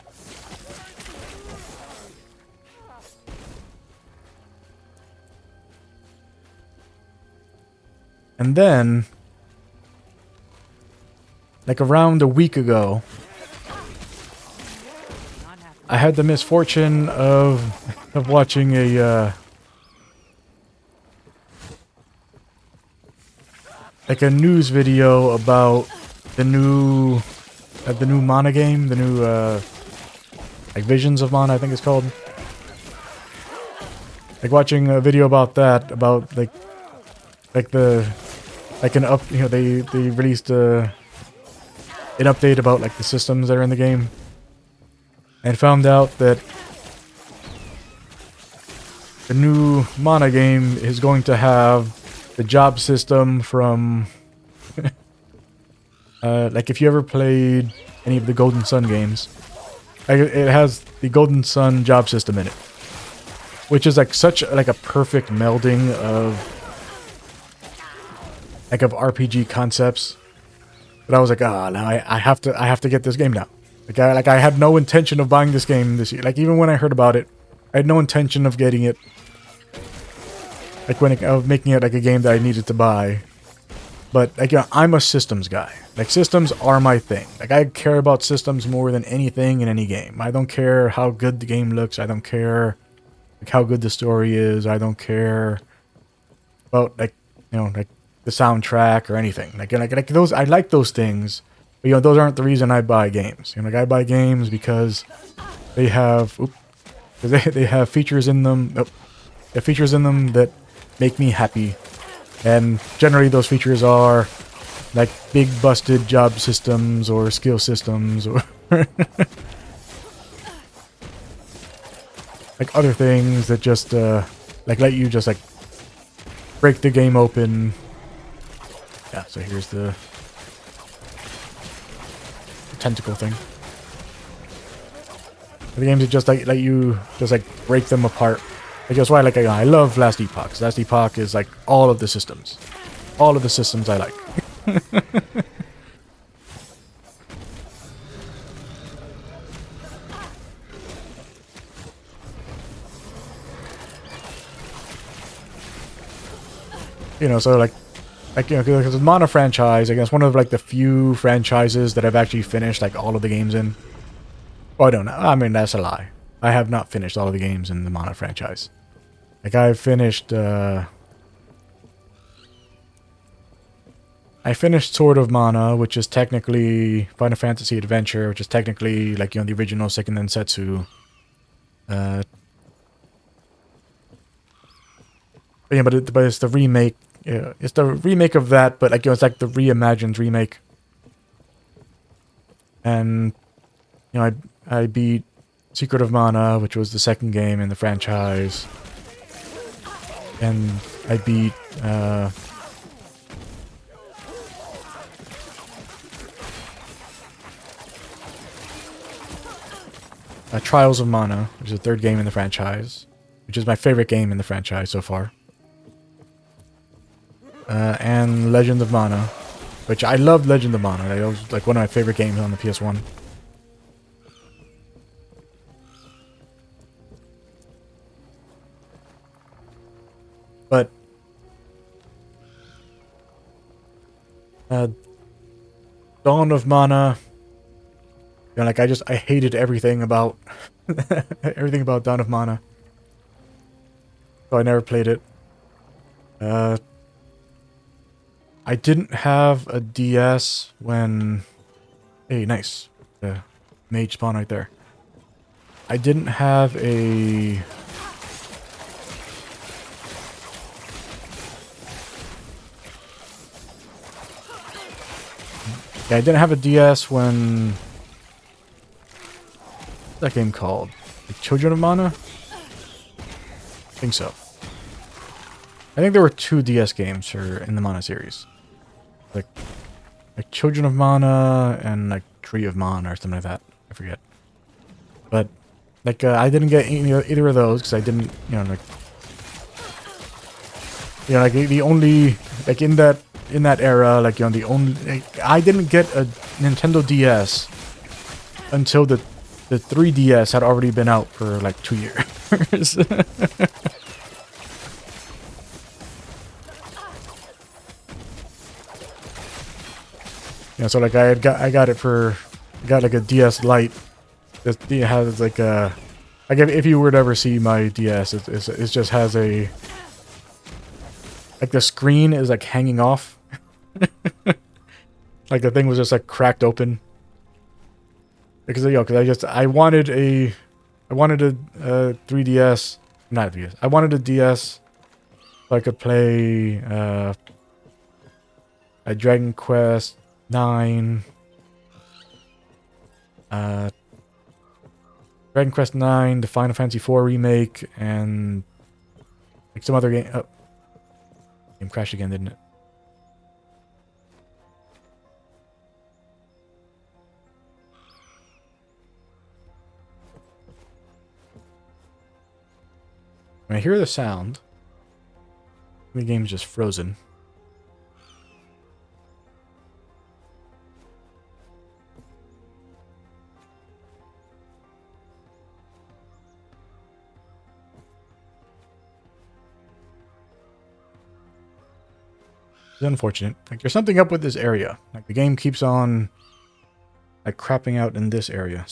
And then, like around a week ago, I had the misfortune of watching like a news video about the new Mana game, the new like Visions of Mana, I think it's called. Like watching a video about that, about like they released an update about like the systems that are in the game, and found out that the new Mana game is going to have the job system from like if you ever played any of the Golden Sun games, like it has the Golden Sun job system in it, which is like such like a perfect melding of RPG concepts. But I was like, ah, now I have to get this game now. Like I had no intention of buying this game this year. Like even when I heard about it, I had no intention of getting it. Like of making it like a game that I needed to buy. But like I'm a systems guy. Like systems are my thing. Like I care about systems more than anything in any game. I don't care how good the game looks. I don't care like how good the story is. I don't care about like like the soundtrack or anything. Like those I like those things. But those aren't the reason I buy games. Like I buy games because they have they have features in them. They have features in them that make me happy. And generally those features are like big busted job systems or skill systems or like other things that just like let you just like break the game open. Yeah, so here's the tentacle thing. The games that just like let you just like break them apart. Like that's why I love Last Epoch. Last Epoch is like all of the systems. All of the systems I like. So because the Mana franchise, I guess one of like the few franchises that I've actually finished like all of the games in. Well, I don't know. I mean, that's a lie. I have not finished all of the games in the Mana franchise. Like I've finished I finished Sword of Mana, which is technically Final Fantasy Adventure, which is technically like the original Seiken Densetsu. But it's the remake. Yeah, it's the remake of that, but like it's like the reimagined remake. And I beat Secret of Mana, which was the second game in the franchise. And I beat Trials of Mana, which is the third game in the franchise, which is my favorite game in the franchise so far. And Legend of Mana, which I loved Legend of Mana. It was like one of my favorite games on the PS1. But Dawn of Mana, like I hated everything about everything about Dawn of Mana. So I never played it. I didn't have a DS when... Hey, nice. Mage spawn right there. I didn't have a... Yeah, I didn't have a DS when... What's that game called? Like Children of Mana? I think so. I think there were 2 DS games in the Mana series. Like Children of Mana and like Tree of Mana or something like that. I forget. But like I didn't get either of those because I didn't, like the only like in that era, like the only I didn't get a Nintendo DS until the 3DS had already been out for like 2 years. So like I got like a DS Lite. It has like a, like if you were to ever see my DS, it just has a, like the screen is like hanging off. Like the thing was just like cracked open. Because I wanted a 3DS, not a 3DS. I wanted a DS so I could play a Dragon Quest 9, Dragon Quest 9, the Final Fantasy 4 remake, and like some other game. Oh, game crashed again, didn't it? When I hear the sound, the game's just frozen. It's unfortunate. Like, there's something up with this area. Like, the game keeps on, like, crapping out in this area.